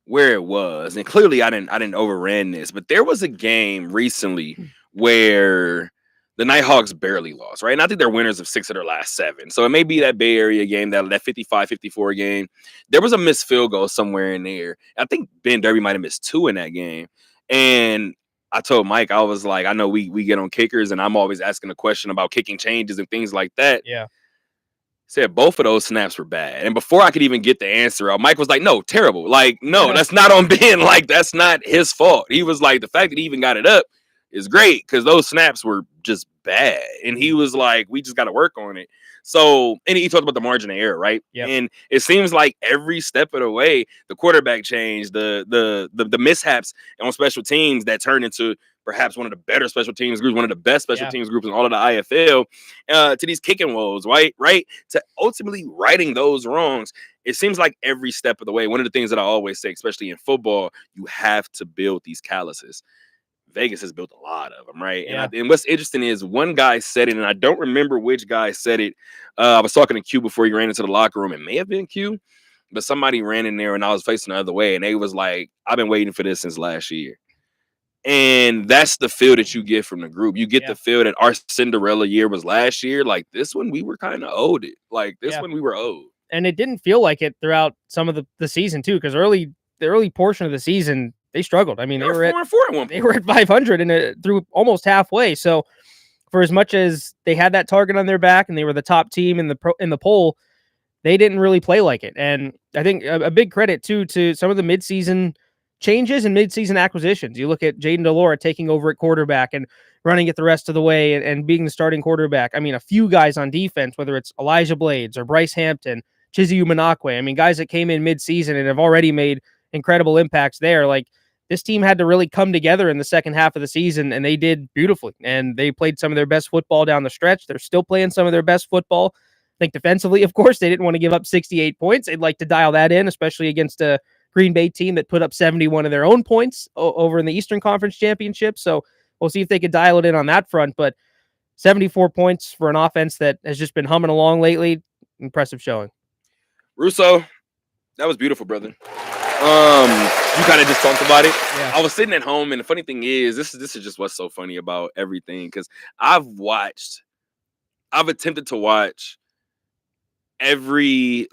where it was, and clearly I didn't overran this, but there was a game recently where the Nighthawks barely lost, right? And I think they're winners of 6 of their last 7. So it may be that Bay Area game, that 55-54 game. There was a missed field goal somewhere in there. I think Ben Derby might have missed 2 in that game. And I told Mike, I was like, I know we get on kickers, and I'm always asking a question about kicking changes and things like that. Yeah. Said both of those snaps were bad. And before I could even get the answer out, Mike was like, no, terrible. Like, no, that's not on Ben. Like, that's not his fault. He was like, the fact that he even got it up is great because those snaps were just bad. And he was like, we just got to work on it. So, and he talked about the margin of error, right? Yep. And it seems like every step of the way, the quarterback change, the mishaps on special teams that turned into perhaps one of the better special teams groups, one of the best special teams groups in all of the IFL, to these kicking woes, right? To ultimately righting those wrongs. It seems like every step of the way, one of the things that I always say, especially in football, you have to build these calluses. Vegas has built a lot of them, right? Yeah. And what's interesting is one guy said it, and I don't remember which guy said it. I was talking to Q before he ran into the locker room. It may have been Q, but somebody ran in there and I was facing the other way, and they was like, I've been waiting for this since last year. And that's the feel that you get from the group. You get the feel that our Cinderella year was last year. Like this one, we were kind of owed it. Like this one, we were owed. And it didn't feel like it throughout some of the season too, because the early portion of the season, they struggled. I mean, they were at 4-4 at one point. They were at 500 and through almost halfway. So for as much as they had that target on their back and they were the top team in the poll, they didn't really play like it. And I think a big credit too to some of the midseason changes and midseason acquisitions. You look at Jaden Delora taking over at quarterback and running it the rest of the way and being the starting quarterback. I mean, a few guys on defense, whether it's Elijah Blades or Bryce Hampton, Chizu Manakwe. I mean, guys that came in midseason and have already made incredible impacts there. Like this team had to really come together in the second half of the season, and they did beautifully. And they played some of their best football down the stretch. They're still playing some of their best football. I think defensively, of course, they didn't want to give up 68 points. They'd like to dial that in, especially against a Green Bay team that put up 71 of their own points over in the Eastern Conference Championship. So we'll see if they could dial it in on that front. But 74 points for an offense that has just been humming along lately. Impressive showing. Russo, that was beautiful, brother. You kind of just talked about it. Yeah. I was sitting at home, and the funny thing is, this is just what's so funny about everything, because I've attempted to watch every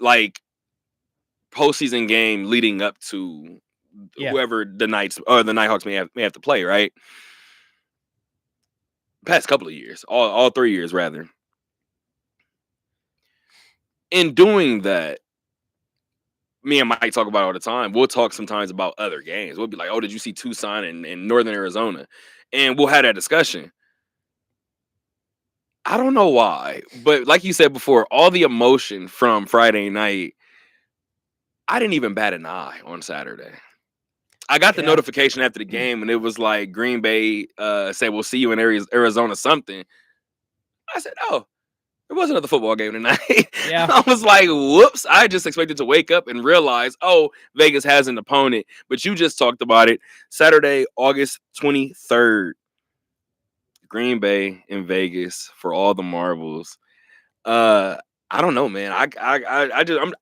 postseason game leading up to whoever the Knights or the Nighthawks may have to play, right? Past couple of years, all 3 years rather. In doing that, me and Mike talk about it all the time. We'll talk sometimes about other games. We'll be like, oh, did you see Tucson and Northern Arizona? And we'll have that discussion. I don't know why, but like you said before, all the emotion from Friday night I didn't even bat an eye on Saturday. I got the Yeah. notification after the game, and it was like Green Bay said, "We'll see you in Arizona." Something. I said, "Oh, there was another football game tonight." Yeah. I was like, "Whoops!" I just expected to wake up and realize, "Oh, Vegas has an opponent." But you just talked about it. Saturday, August 23rd, Green Bay in Vegas for all the marbles. Uh, I don't know, man. I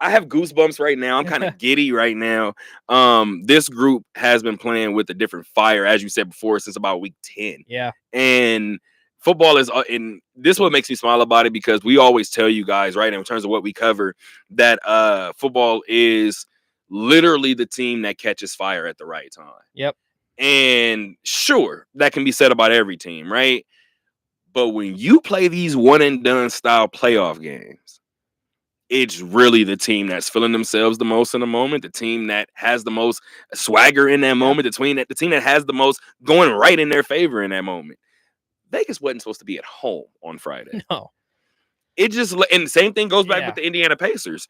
have goosebumps right now. I'm kind of giddy right now. This group has been playing with a different fire, as you said before, since about week 10. Yeah. And football is, and this is what makes me smile about it, because we always tell you guys, right, in terms of what we cover, that football is literally the team that catches fire at the right time. Yep. And sure, that can be said about every team, right? But when you play these one and done style playoff games, it's really the team that's feeling themselves the most in the moment, the team that has the most swagger in that moment, the team that has the most going right in their favor in that moment. Vegas wasn't supposed to be at home on Friday. No. It just, and the same thing goes back with the Indiana Pacers.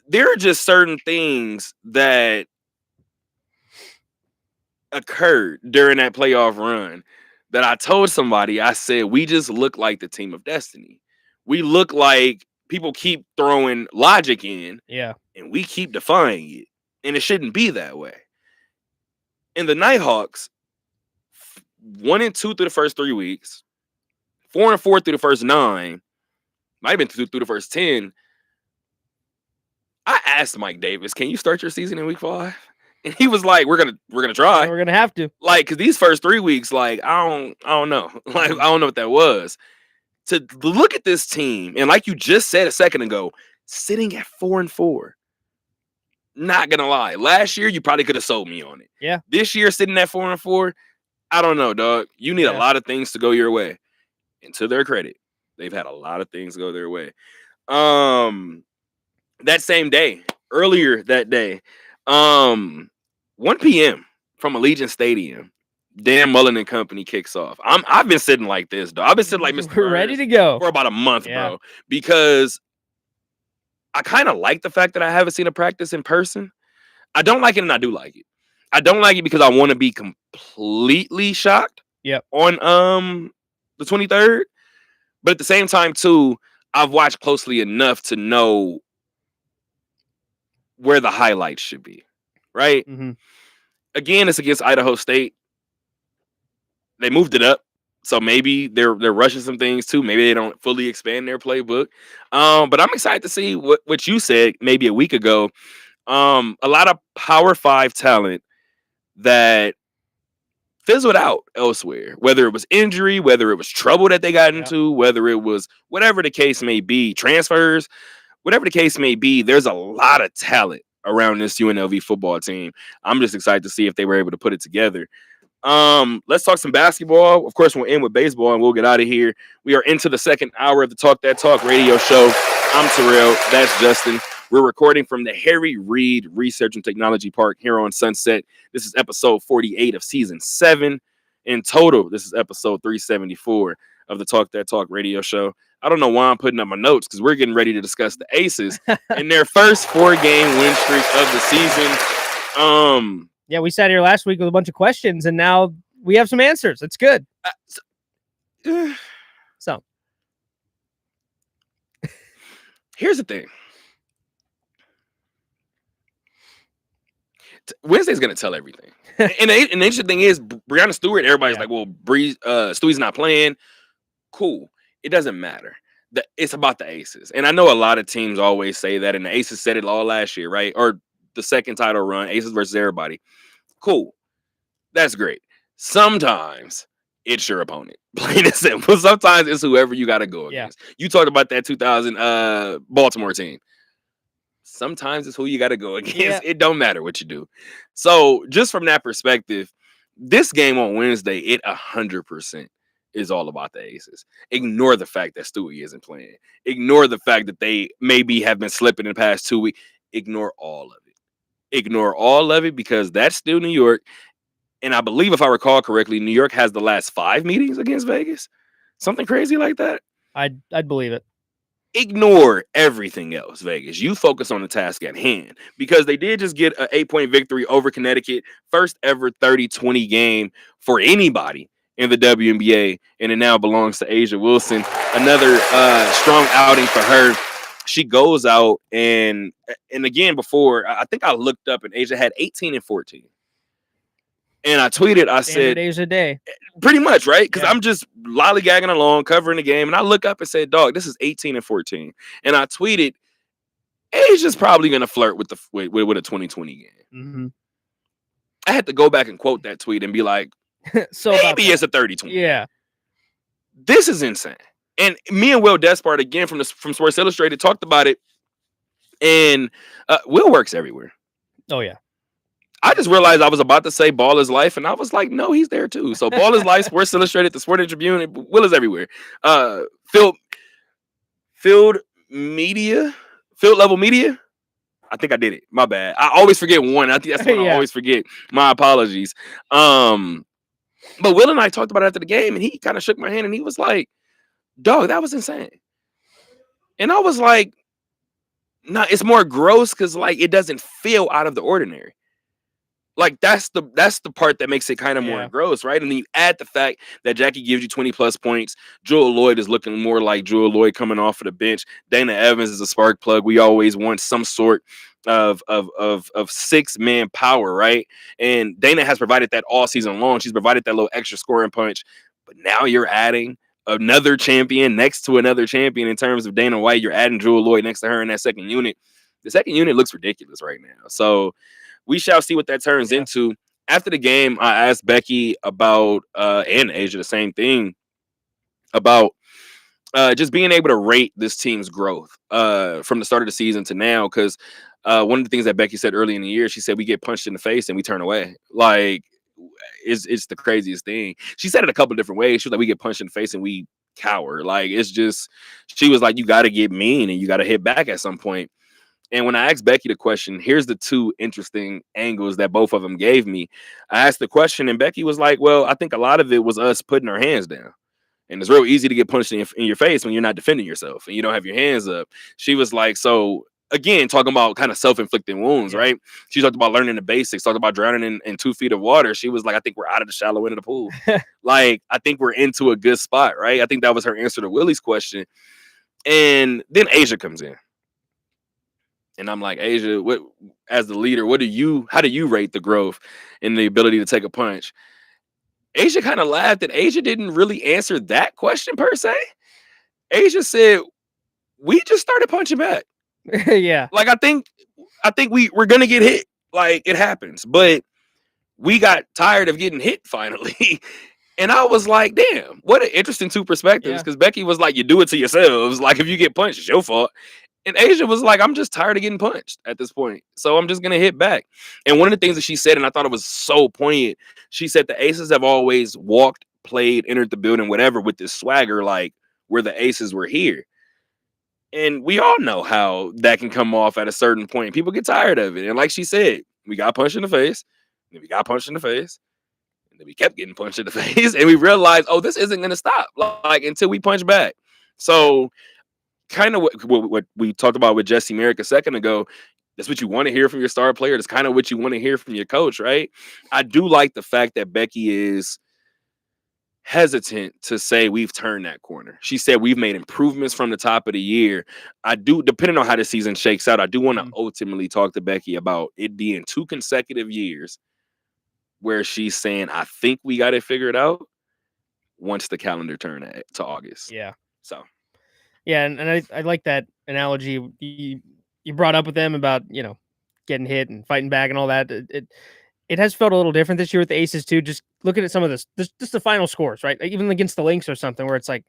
There are just certain things that occurred during that playoff run that I told somebody. I said, we just look like the team of destiny. We look like people keep throwing logic in, and we keep defying it. And it shouldn't be that way. And the Nighthawks, 1-2 through the first 3 weeks, 4-4 through the first 9, might have been through the first 10. I asked Mike Davis, "Can you start your season in week 5?" And he was like, "We're gonna try. We're gonna have to." Like, because these first 3 weeks, like, I don't know. Like, I don't know what that was. To look at this team, and like you just said a second ago, sitting at 4-4. Not gonna lie, last year you probably could have sold me on it. Yeah. This year sitting at 4-4, I don't know, dog. You need a lot of things to go your way. And to their credit, they've had a lot of things go their way. That same day, earlier that day, 1 p.m. from Allegiant Stadium, Dan Mullen and company kicks off. I've been sitting like this, though. I've been sitting like Mr. We're ready to go for about a month, bro, because I kind of like the fact that I haven't seen a practice in person. I don't like it, and I do like it. I don't like it because I want to be completely shocked. On the 23rd, but at the same time, too, I've watched closely enough to know where the highlights should be, right? Mm-hmm. Again, it's against Idaho State. They moved it up, so maybe they're rushing some things too. Maybe they don't fully expand their playbook. But I'm excited to see what you said maybe a week ago. A lot of Power 5 talent that fizzled out elsewhere, whether it was injury, whether it was trouble that they got into, whether it was whatever the case may be, transfers, whatever the case may be. There's a lot of talent around this UNLV football team. I'm just excited to see if they were able to put it together. Let's talk some basketball. Of course, we'll end with baseball and we'll get out of here. We are into the second hour of the Talk That Talk radio show. I'm Terrell. That's Justin. We're recording from the Harry Reid Research and Technology Park here on Sunset. This is episode 48 of season 7. In total, this is episode 374 of the Talk That Talk radio show. I don't know why I'm putting up my notes, because we're getting ready to discuss the Aces and their first 4-game win streak of the season. Yeah, we sat here last week with a bunch of questions, and now we have some answers. It's good. So here's the thing. Wednesday's going to tell everything. And the interesting thing is, Breanna Stewart, everybody's like, well, Stewie's not playing. Cool. It doesn't matter. It's about the Aces. And I know a lot of teams always say that, and the Aces said it all last year, right? Or the second title run, Aces versus everybody. Cool. That's great. Sometimes it's your opponent. Plain and simple. Sometimes it's whoever you got to go against. You talked about that 2000 Baltimore team. Sometimes it's who you got to go against. It don't matter what you do. So just from that perspective, this game on Wednesday, it 100% is all about the Aces. Ignore the fact that Stewie isn't playing. Ignore the fact that they maybe have been slipping in the past 2 weeks. Ignore all of it. Ignore all of it, because that's still New York. And I believe, if I recall correctly, New York has the last 5 meetings against Vegas. Something crazy like that. I'd believe it. ignore everything else, Vegas. You focus on the task at hand because they did just get an 8-point victory over Connecticut, first ever 30-20 game for anybody in the WNBA, and it now belongs to A'ja Wilson. Another strong outing for her. She goes out and again, before I think I looked up and A'ja had 18 and 14. And I tweeted, I said, days a day. Pretty much, right? Because Yeah. I'm just lollygagging along, covering the game, and I look up and say, dog, this is 18 and 14. And I tweeted, Asia's probably going to flirt with with a 2020 game. Mm-hmm. I had to go back and quote that tweet and be like, so maybe it's a 30-20. Yeah. This is insane. And me and Will Despard, again, from Sports Illustrated, talked about it. And Will works everywhere. Oh, yeah. I just realized I was about to say Ball is Life, and I was like, no, he's there too. So Ball is Life, Sports Illustrated, the Sporting Tribune, Will is everywhere. Field level media. I think I did it. My bad. I always forget one. I think that's one I always forget. My apologies. But Will and I talked about it after the game, and he kind of shook my hand, and he was like, dog, that was insane. And I was like, nah, it's more gross because like it doesn't feel out of the ordinary. Like that's the part that makes it kind of more gross, right? And then you add the fact that Jackie gives you 20 plus points. Jewell Loyd is looking more like Jewell Loyd coming off of the bench. Dana Evans is a spark plug. We always want some sort of 6-man power, right? And Dana has provided that all season long. She's provided that little extra scoring punch. But now you're adding another champion next to another champion in terms of Dana White. You're adding Jewell Loyd next to her in that second unit. The second unit looks ridiculous right now. So we shall see what that turns into. After the game, I asked Becky about, and A'ja, the same thing, about just being able to rate this team's growth from the start of the season to now. Because one of the things that Becky said early in the year, she said, we get punched in the face and we turn away. Like, it's the craziest thing. She said it a couple of different ways. She was like, we get punched in the face and we cower. Like, it's just, she was like, you got to get mean and you got to hit back at some point. And when I asked Becky the question, here's the two interesting angles that both of them gave me. I asked the question and Becky was like, well, I think a lot of it was us putting our hands down. And it's real easy to get punched in your face when you're not defending yourself and you don't have your hands up. She was like, so again, talking about kind of self-inflicted wounds, right? She talked about learning the basics, talked about drowning in 2 feet of water. She was like, I think we're out of the shallow end of the pool. Like, I think we're into a good spot, right? I think that was her answer to Willie's question. And then A'ja comes in. And I'm like, A'ja, what, as the leader, how do you rate the growth and the ability to take a punch? A'ja kind of laughed, and A'ja didn't really answer that question per se. A'ja said, we just started punching back. Yeah. Like, I think we're gonna get hit. Like, it happens. But we got tired of getting hit finally. And I was like, damn, what an interesting two perspectives. Because Becky was like, you do it to yourselves. Like, if you get punched, it's your fault. And A'ja was like, I'm just tired of getting punched at this point. So I'm just going to hit back. And one of the things that she said, and I thought it was so poignant, she said the Aces have always walked, played, entered the building, whatever, with this swagger, like we're the Aces were here. And we all know how that can come off at a certain point. People get tired of it. And like she said, we got punched in the face. Then we got punched in the face. And then we kept getting punched in the face. And we realized, oh, this isn't going to stop like until we punch back. So kind of what we talked about with Jesse Merrick a second ago, that's what you want to hear from your star player. That's kind of what you want to hear from your coach, right? I do like the fact that Becky is hesitant to say we've turned that corner. She said we've made improvements from the top of the year. I do, depending on how the season shakes out, I do want to ultimately talk to Becky about it being 2 consecutive years where she's saying, I think we got it figured out once the calendar turned to August. Yeah. So. Yeah, and I like that analogy you brought up with them about, getting hit and fighting back and all that. It has felt a little different this year with the Aces too. Just looking at some of this, just the final scores, right? Like, even against the Lynx or something, where it's like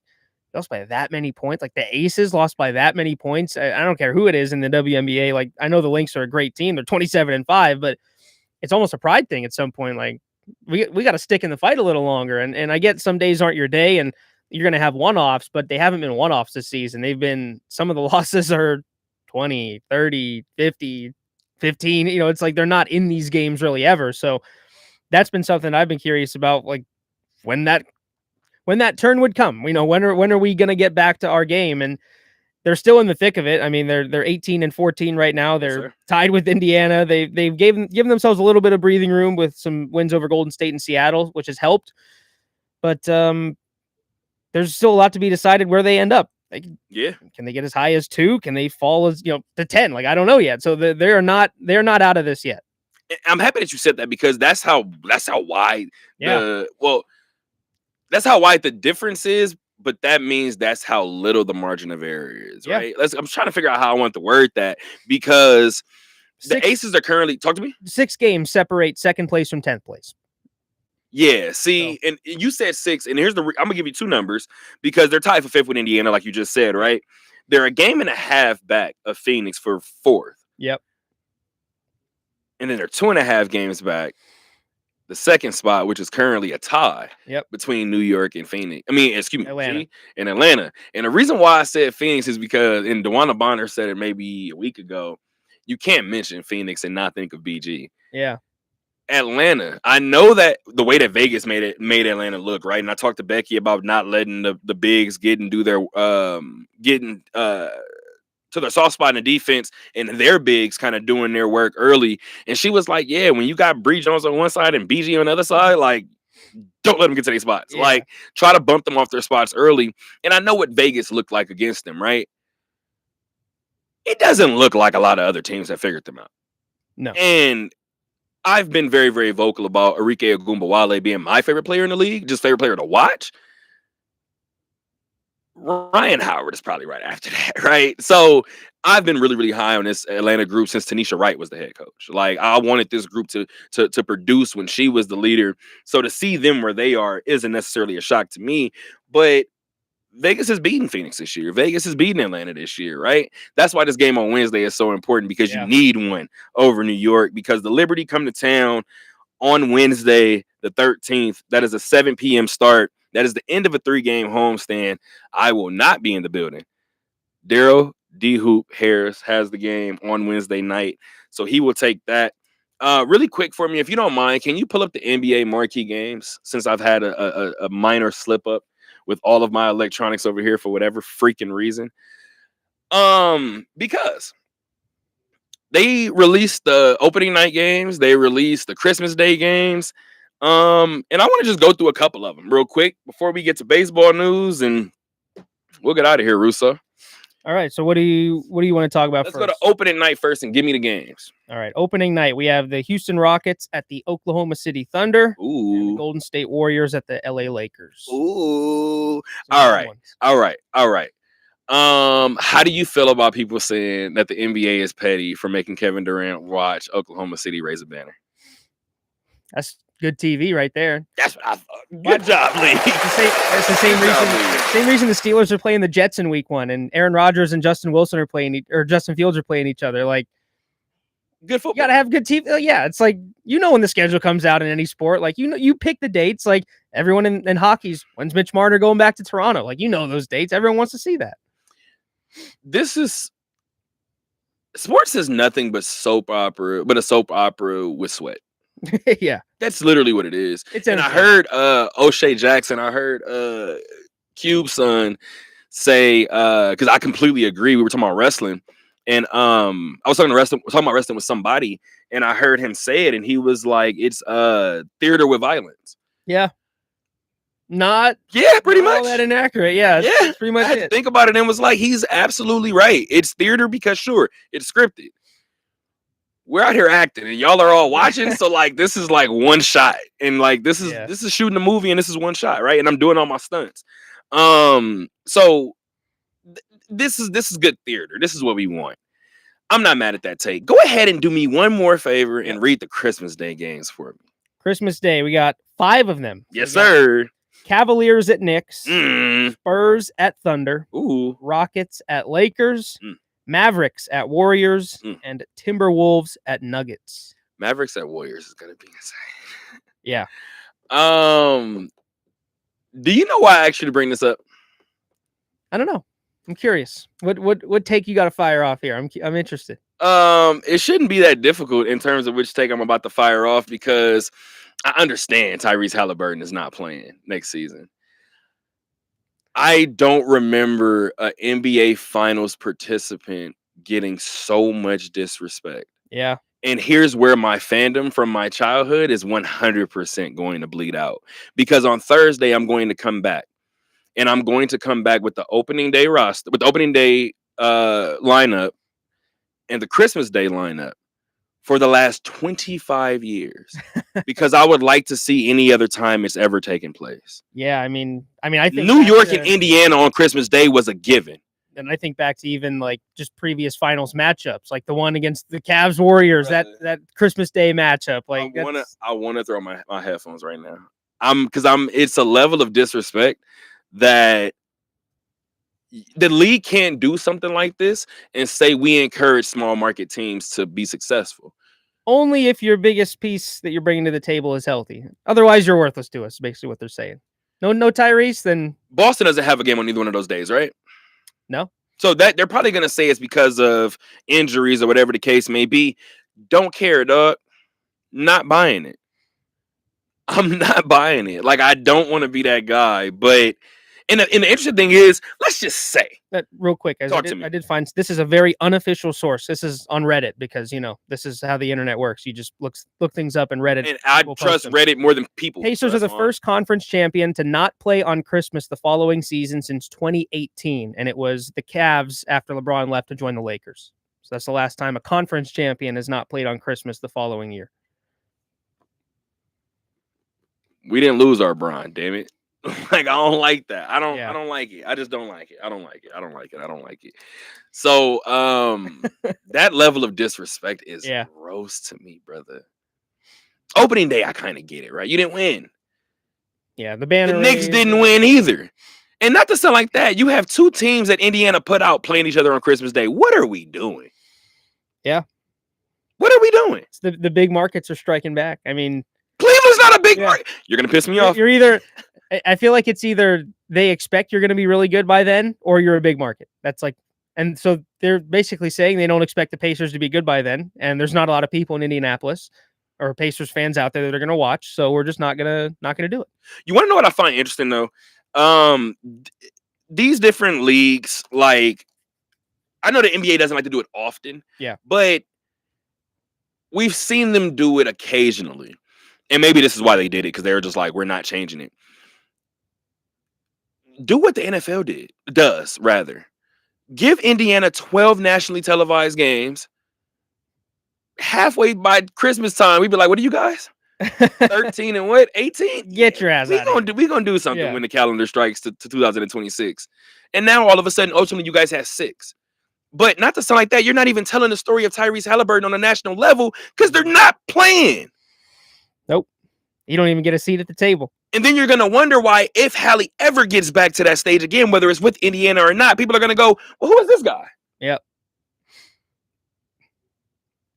lost by that many points. Like the Aces lost by that many points. I don't care who it is in the WNBA. Like, I know the Lynx are a great team; they're 27-5, but it's almost a pride thing at some point. Like, we got to stick in the fight a little longer. And I get some days aren't your day, and you're going to have one-offs, but they haven't been one-offs this season. They've been, some of the losses are 20, 30, 50, 15. It's like they're not in these games really ever. So that's been something I've been curious about, like when that turn would come. When are we going to get back to our game? And they're still in the thick of it. I mean, they're 18-14 right now. They're tied with Indiana. They've given themselves a little bit of breathing room with some wins over Golden State and Seattle, which has helped. But there's still a lot to be decided where they end up. Like, can they get as high as 2? Can they fall as to 10? Like, I don't know yet. So they're not out of this yet. I'm happy that you said that, because that's how wide that's how wide the difference is. But that means that's how little the margin of error is, right? I'm trying to figure out how I want to word that, because the Aces are currently, talk to me. 6 games separate second place from 10th place. Yeah, see, and you said 6, and here's I'm gonna give you 2 numbers, because they're tied for 5th with Indiana, like you just said, right? They're a game and a half back of Phoenix for 4th. Yep. And then they're 2.5 games back the second spot, which is currently a tie between New York and Phoenix. I mean, excuse me, Atlanta. And Atlanta. And the reason why I said Phoenix is because, and DeWanna Bonner said it maybe a week ago, you can't mention Phoenix and not think of BG. Yeah. Atlanta. I know that the way that Vegas made Atlanta look, right? And I talked to Becky about not letting the bigs get and do their to their soft spot in the defense, and their bigs kind of doing their work early. And she was like, yeah, when you got Bree Jones on one side and BG on the other side, like, don't let them get to their spots. Yeah. Like, try to bump them off their spots early. And I know what Vegas looked like against them, right? It doesn't look like a lot of other teams have figured them out. No. And I've been very, very vocal about Arike Ogunbowale being my favorite player in the league, just favorite player to watch. Ryan Howard is probably right after that, right? So I've been really, really high on this Atlanta group since Tanisha Wright was the head coach. Like, I wanted this group to produce when she was the leader. So to see them where they are isn't necessarily a shock to me. But Vegas is beating Phoenix this year. Vegas is beating Atlanta this year, right? That's why this game on Wednesday is so important, because you need one over New York, because the Liberty come to town on Wednesday, the 13th. That is a 7 p.m. start. That is the end of a 3-game homestand. I will not be in the building. Daryl D. Hoop Harris has the game on Wednesday night, so he will take that. Really quick for me, if you don't mind, can you pull up the NBA marquee games, since I've had a minor slip up with all of my electronics over here for whatever freaking reason? Because they released the opening night games, they released the Christmas Day games. And I want to just go through a couple of them real quick before we get to baseball news, and we'll get out of here, Russo. All right. So what do you want to talk about Let's first? go to opening night first and give me the games. All right. Opening night, we have the Houston Rockets at the Oklahoma City Thunder. Ooh. And the Golden State Warriors at the LA Lakers. Ooh. All right. How do you feel about people saying that the NBA is petty for making Kevin Durant watch Oklahoma City raise a banner? That's good TV right there. That's what I thought. Good job, Lee. It's the same reason the Steelers are playing the Jets in week 1, and Aaron Rodgers and Justin Wilson are playing, or Justin Fields are playing each other. Like, good football. You gotta have good TV. Yeah, it's like, when the schedule comes out in any sport, like, you pick the dates. Like, everyone in hockey's, when's Mitch Marner going back to Toronto? Like, those dates. Everyone wants to see that. Sports is nothing but soap opera, but a soap opera with sweat. Yeah, that's literally what it is. And I heard O'Shea Jackson, I heard Cube's son say, because I completely agree. We were talking about wrestling, and I was talking about wrestling with somebody, and I heard him say it, and he was like, "It's theater with violence." Yeah, pretty much that inaccurate. Yeah, that's pretty much I had to think about it and was like, he's absolutely right. It's theater because sure, it's scripted. We're out here acting and y'all are all watching. So like, this is like one shot, and like, this is shooting a movie and this is one shot. Right. And I'm doing all my stunts. So this is good theater. This is what we want. I'm not mad at that take. Go ahead and do me one more favor and read the Christmas Day games for me. Christmas Day. We got 5 of them. Yes, sir. Cavaliers at Knicks, Spurs at Thunder, Rockets at Lakers, Mavericks at Warriors, and Timberwolves at Nuggets. Mavericks at Warriors is gonna be insane. Yeah. Do you know why I asked you to bring this up? I don't know. I'm curious. What take you got to fire off here? I'm interested. It shouldn't be that difficult in terms of which take I'm about to fire off, because I understand Tyrese Halliburton is not playing next season. I don't remember an NBA Finals participant getting so much disrespect. Yeah. And here's where my fandom from my childhood is 100% going to bleed out. Because on Thursday, I'm going to come back. And I'm going to come back with the opening day roster, with the opening day lineup and the Christmas Day lineup for the last 25 years. Because I would like to see any other time it's ever taken place. Yeah, I think New York and Indiana on Christmas Day was a given. And I think back to even like just previous finals matchups, like the one against the Cavs Warriors, that Christmas Day matchup. Like I wanna throw my headphones right now. It's a level of disrespect that the league can't do something like this and say we encourage small market teams to be successful. Only if your biggest piece that you're bringing to the table is healthy. Otherwise, you're worthless to us. Basically, what they're saying. No Tyrese, then Boston doesn't have a game on either one of those days, right? No. So that they're probably gonna say it's because of injuries or whatever the case may be. Don't care, dog. Not buying it. I'm not buying it. Like, I don't want to be that guy, but and the interesting thing is, let's just say that real quick. I did find this is a very unofficial source. This is on Reddit because this is how the internet works. You just look things up in Reddit. And I trust Reddit more than people. Pacers are the first conference champion to not play on Christmas the following season since 2018, and it was the Cavs after LeBron left to join the Lakers. So that's the last time a conference champion has not played on Christmas the following year. We didn't lose our Bron, damn it. Like, I don't like that. I don't like it. I just don't like it. I don't like it. So that level of disrespect is gross to me, brother. Opening day, I kind of get it, right? You didn't win. Yeah, the banner. The Knicks didn't win either. And not to sound like that, you have two teams that Indiana put out playing each other on Christmas Day. What are we doing? Yeah. What are we doing? It's the big markets are striking back. I mean, Cleveland's not a big market. You're going to piss me off. You're either... I feel like it's either they expect you're going to be really good by then or you're a big market. That's like, and so they're basically saying they don't expect the Pacers to be good by then. And there's not a lot of people in Indianapolis or Pacers fans out there that are going to watch. So we're just not going to do it. You want to know what I find interesting though? These different leagues, like, I know the NBA doesn't like to do it often. Yeah. But we've seen them do it occasionally. And maybe this is why they did it, because they were just like, we're not changing it. Do what the NFL does. Give Indiana 12 nationally televised games. Halfway by Christmas time, we'd be like, what are you guys? 13 and what? 18? Get your ass out. We're going to do something when the calendar strikes to 2026. And now all of a sudden, ultimately, you guys have 6. But not to sound like that, you're not even telling the story of Tyrese Halliburton on a national level because they're not playing. Nope. You don't even get a seat at the table. And then you're going to wonder why, if Hallie ever gets back to that stage again, whether it's with Indiana or not, people are going to go, well, who is this guy? Yep.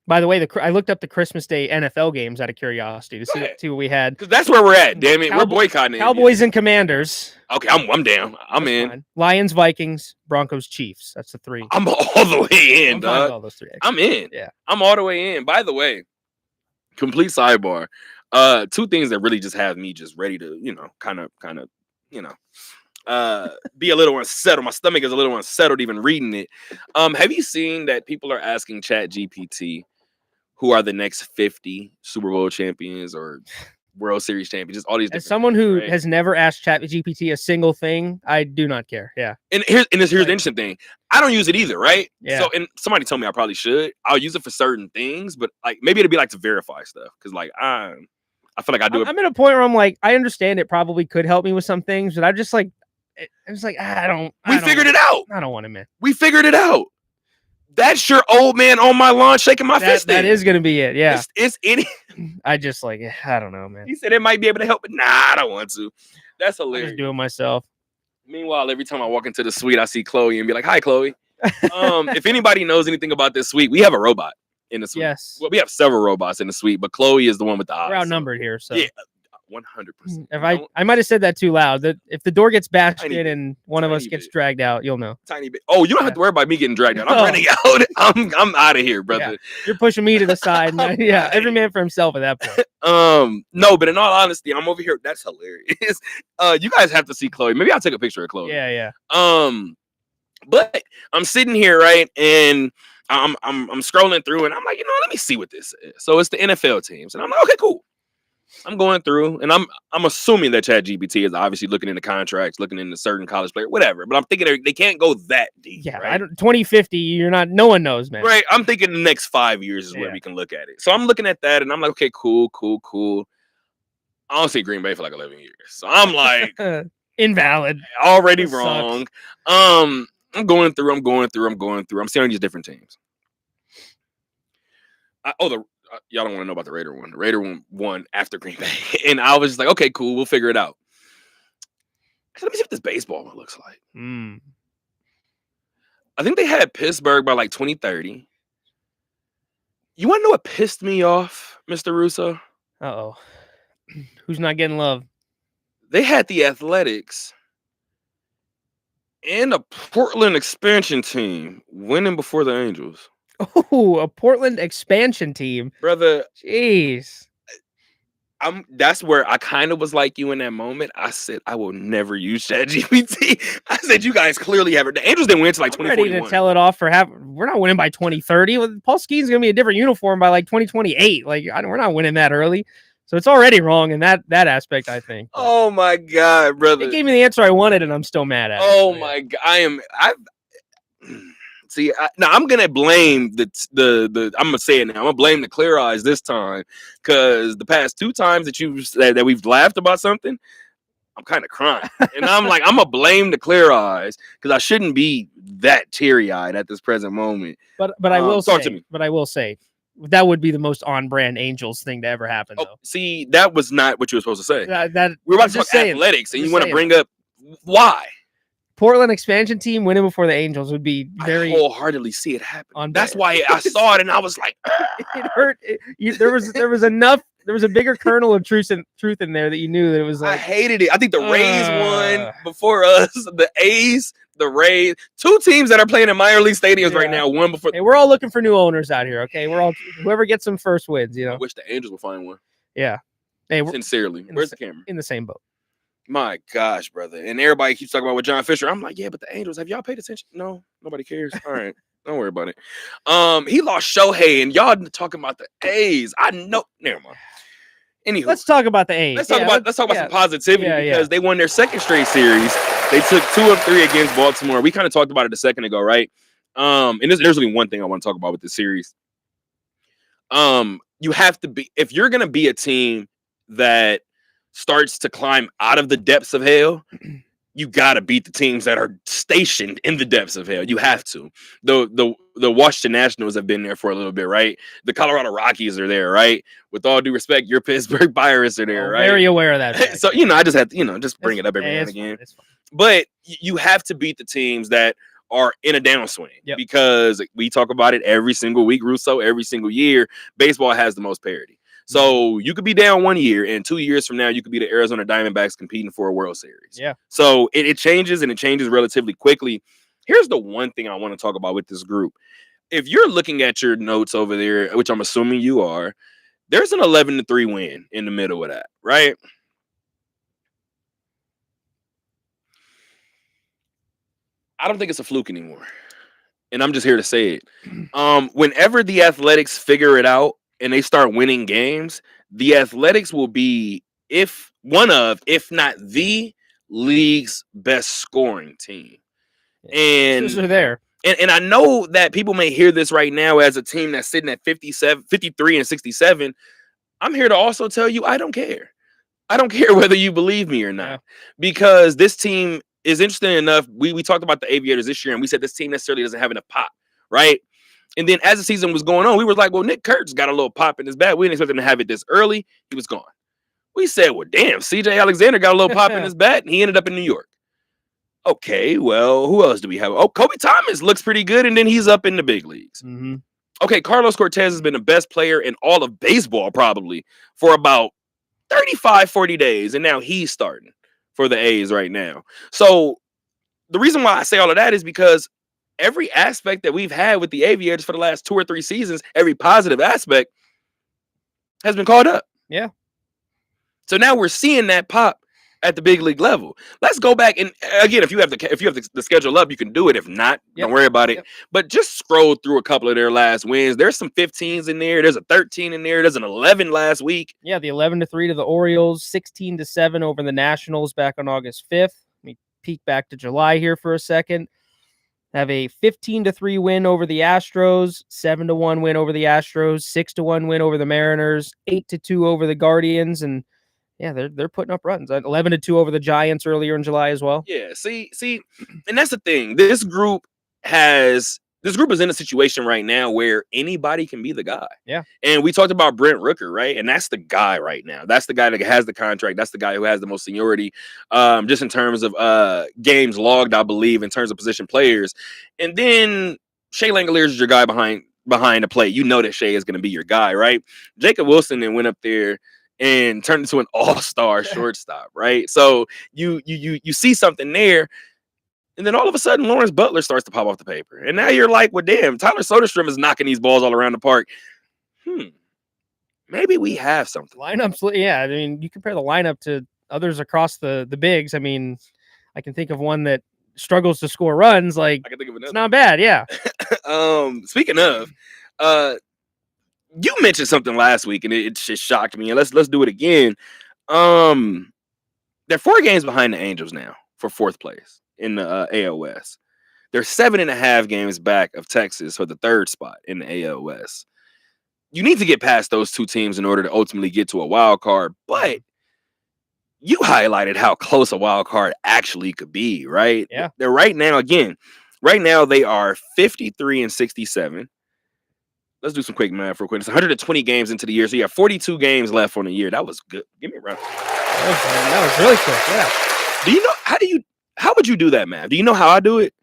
By the way, I looked up the Christmas Day NFL games out of curiosity to see what we had. Because that's where we're at, damn it. We're boycotting it. Cowboys and Commanders. Okay, I'm down. I'm in. Fine. Lions, Vikings, Broncos, Chiefs. That's the 3. I'm all the way in, dog. All those 3, I'm in. Yeah. I'm all the way in. By the way, complete sidebar. 2 things that really just have me just ready to, kind of, be a little unsettled. My stomach is a little unsettled even reading it. Have you seen that people are asking ChatGPT who are the next 50 Super Bowl champions or World Series champions? Just all these. As someone who has never asked ChatGPT a single thing, I do not care. Yeah. And here's the interesting thing. I don't use it either, right? Yeah. So, and somebody told me I probably should. I'll use it for certain things, but like maybe it'd be like to verify stuff, because like I feel like I do. I'm at a point where I'm like, I understand it probably could help me with some things, but I'm just like, I don't. We figured it out. I don't want to, man. We figured it out. That's your old man on my lawn shaking my fist. That is going to be it. Yeah. It's it. I just like, I don't know, man. He said it might be able to help, but nah, I don't want to. That's hilarious. I just do it myself. Meanwhile, every time I walk into the suite, I see Chloe and be like, hi, Chloe. If anybody knows anything about this suite, we have a robot in the suite. Yes. Well, we have several robots in the suite, but Chloe is the one with the eyes. We're outnumbered here. So yeah. 100%. I might have said that too loud. That if the door gets bashed Tiny in bit. and one of us Tiny gets bit. dragged out, you'll know. Tiny bit. Oh, you don't have to worry about me getting dragged out. I'm No. running out. I'm out of here, brother. Yeah. You're pushing me to the side. Yeah, every man for himself at that point. No, but in all honesty, I'm over here. That's hilarious. You guys have to see Chloe. Maybe I'll take a picture of Chloe. Yeah. But I'm sitting here, right, and I'm scrolling through, and I'm like, let me see what this is. So it's the NFL teams, and I'm like, okay, cool. I'm going through, and I'm assuming that ChatGPT is obviously looking into contracts, looking into certain college players, whatever. But I'm thinking they can't go that deep. Yeah, right? 2050, you're not. No one knows, man. Right. I'm thinking the next 5 years is where we can look at it. So I'm looking at that, and I'm like, okay, cool. I don't see Green Bay for like 11 years, so I'm like, invalid, already wrong. I'm going through. I'm seeing these different teams. Y'all don't want to know about the Raider one. The Raider one won after Green Bay. And I was just like, okay, cool. We'll figure it out. Let me see what this baseball one looks like. I think they had Pittsburgh by like 2030. You want to know what pissed me off, Mr. Russo? Uh-oh. Who's not getting love? They had the Athletics and a Portland expansion team winning before the Angels. Oh, a Portland expansion team. Brother. Jeez. That's where I kind of was like you in that moment. I said, I will never use ChatGPT. I said, you guys clearly have it. The Angels didn't win until like 2041. Ready to tell it off for we're not winning by 2030. Paul Skeens going to be a different uniform by like 2028. Like, we're not winning that early. So it's already wrong in that aspect, I think. But oh my God, brother. It gave me the answer I wanted, and I'm still mad at it. Oh my God. See, now I'm gonna blame the. I'm gonna say it now. I'm gonna blame the Clear Eyes this time, because the past 2 times that we've laughed about something, I'm kind of crying, and I'm like, I'm gonna blame the Clear Eyes because I shouldn't be that teary eyed at this present moment. But I will say, that would be the most on brand Angels thing to ever happen. Though. See, that was not what you were supposed to say. We're about to talk athletics, and you want to bring up why. Portland expansion team winning before the Angels would be very. I wholeheartedly see it happen. That's why I saw it and I was like, it hurt. There was enough. There was a bigger kernel of truth in there that you knew that it was. Like, I hated it. I think the Rays won before us. The A's, the Rays, 2 teams that are playing in minor league stadiums right now. One before. Hey, we're all looking for new owners out here. Okay, we're all whoever gets them first wins. I wish the Angels would find one. Yeah. Hey, sincerely, where's the camera? In the same boat. My gosh, brother. And everybody keeps talking about with John Fisher. I'm like, yeah, but the Angels, have y'all paid attention? No, nobody cares. All right. Don't worry about it. He lost Shohei, and y'all talking about the A's. I know. Never mind. Anywho, let's talk about the A's. Let's talk about some positivity because they won their 2nd straight series. They took 2 of 3 against Baltimore. We kind of talked about it a second ago, right? And there's only one thing I want to talk about with this series. You have to be, if you're gonna be a team that starts to climb out of the depths of hell, you gotta beat the teams that are stationed in the depths of hell. You have to. The Washington Nationals have been there for a little bit, right? The Colorado Rockies are there, right? With all due respect, your Pittsburgh Pirates are there, right? Very aware of that. So I just have to, just bring it up every now and again. But you have to beat the teams that are in a downswing because we talk about it every single week, Russo, every single year. Baseball has the most parity. So you could be down 1 year, and 2 years from now, you could be the Arizona Diamondbacks competing for a World Series. Yeah. So it changes, and it changes relatively quickly. Here's the one thing I want to talk about with this group. If you're looking at your notes over there, which I'm assuming you are, there's an 11-3 win in the middle of that, right? I don't think it's a fluke anymore. And I'm just here to say it. Whenever the Athletics figure it out, and they start winning games, the Athletics will be, if not the league's best scoring team. And they're there. And I know that people may hear this right now as a team that's sitting at 53 and 67. I'm here to also tell you, I don't care. I don't care whether you believe me or not, because this team is interesting enough. We talked about the Aviators this year, and we said this team necessarily doesn't have enough pop, right? And then as the season was going on, we were like, well, Nick Kurtz got a little pop in his bat. We didn't expect him to have it this early. He was gone. We said, well, damn, CJ Alexander got a little pop in his bat, and he ended up in New York. Okay, well, who else do we have? Oh, Kobe Thomas looks pretty good, and then he's up in the big leagues. Mm-hmm. Okay, Carlos Cortez has been the best player in all of baseball probably for about 35, 40 days, and now he's starting for the A's right now. So the reason why I say all of that is because every aspect that we've had with the Aviators for the last 2 or 3 seasons, every positive aspect has been called up. Yeah. So now we're seeing that pop at the big league level. Let's go back and again, if you have the schedule up, you can do it. If not, don't worry about it. But just scroll through a couple of their last wins. There's some 15s in there. There's a 13 in there. There's an 11 last week. Yeah, the 11-3 to the Orioles, 16-7 over the Nationals back on August 5th. Let me peek back to July here for a second. Have a 15-3 win over the Astros, 7-1 win over the Astros, 6-1 win over the Mariners, 8-2 over the Guardians, and yeah, they're putting up runs. 11-2 over the Giants earlier in July as well. Yeah, see, and that's the thing. This group is in a situation right now where anybody can be the guy. Yeah. And we talked about Brent Rooker, right? And that's the guy right now. That's the guy that has the contract. That's the guy who has the most seniority, just in terms of games logged, I believe, in terms of position players. And then Shea Langoliers is your guy behind the plate. You know that Shea is going to be your guy, right? Jacob Wilson then went up there and turned into an all-star shortstop, right? So you see something there, and then all of a sudden Lawrence Butler starts to pop off the paper. And now you're like, well, damn, Tyler Soderstrom is knocking these balls all around the park. Maybe we have something. Lineups, yeah. I mean, you compare the lineup to others across the bigs. I mean, I can think of one that struggles to score runs. Like, I can think of another. It's not bad, yeah. Speaking of, you mentioned something last week, and it just shocked me. And let's do it again. They're 4 games behind the Angels now for 4th place in the AOS. They're 7.5 games back of Texas for the 3rd spot in the AOS. You need to get past those 2 teams in order to ultimately get to a wild card. But you highlighted how close a wild card actually could be, right? Yeah. They're right now they are 53-67. Let's do some quick math real quick. It's 120 games into the year, so you have 42 games left on the year. That was good. Give me a round. That was really quick. Yeah. Do you know how would you do that math? Do you know how I do it?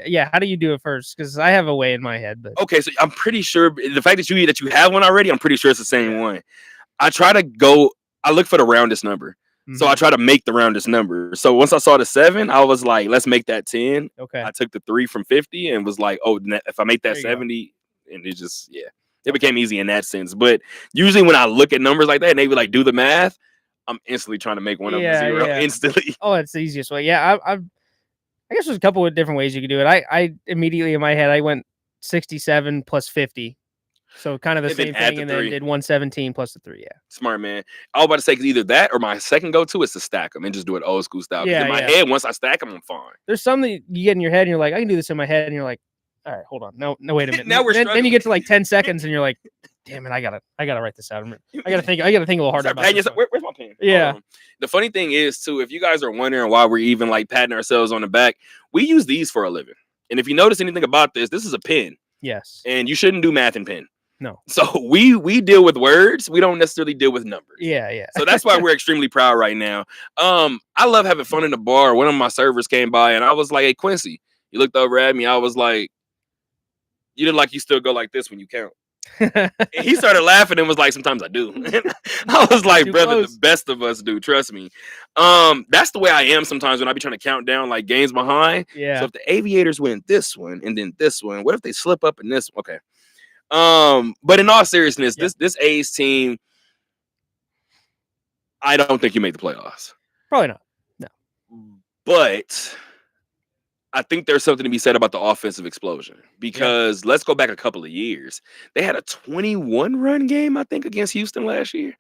Yeah. How do you do it first? Because I have a way in my head. But okay, so I'm pretty sure the fact that you have one already, I'm pretty sure it's the same one. I look for the roundest number. Mm-hmm. So I try to make the roundest number. So once I saw the 7, I was like, let's make that 10. Okay. I took the 3 from 50 and was like, oh, if I make that 70. And it just, it became easy in that sense. But usually when I look at numbers like that and they be like, do the math, I'm instantly trying to make one of them 0 instantly. Oh, it's the easiest way. Yeah, I guess there's a couple of different ways you could do it. I immediately in my head, I went 67 plus 50. So kind of the same thing, and then did 117 plus the 3, yeah. Smart, man. I was about to say, because either that or my second go-to is to stack them and just do it old school style. Yeah, in my head, once I stack them, I'm fine. There's some that you get in your head and you're like, I can do this in my head, and you're like, all right, hold on. No, wait a minute. Now then you get to like 10 seconds and you're like, damn it, I gotta write this out. I gotta think a little harder about this. Where's my pen? Yeah. The funny thing is too, if you guys are wondering why we're even like patting ourselves on the back, we use these for a living. And if you notice anything about this is a pen. Yes. And you shouldn't do math in pen. No. So we deal with words. We don't necessarily deal with numbers. Yeah. So that's why we're extremely proud right now. I love having fun in the bar. One of my servers came by and I was like, hey, Quincy. He looked over at me. I was like, you look like you still go like this when you count. And he started laughing and was like, sometimes I do. I was like, brother, the best of us do. Trust me. That's the way I am sometimes when I be trying to count down like games behind. Yeah. So if the Aviators win this one and then this one, what if they slip up in this one? Okay. But in all seriousness, this A's team, I don't think you make the playoffs. Probably not. No. But I think there's something to be said about the offensive explosion because let's go back a couple of years. They had a 21-run game, I think, against Houston last year.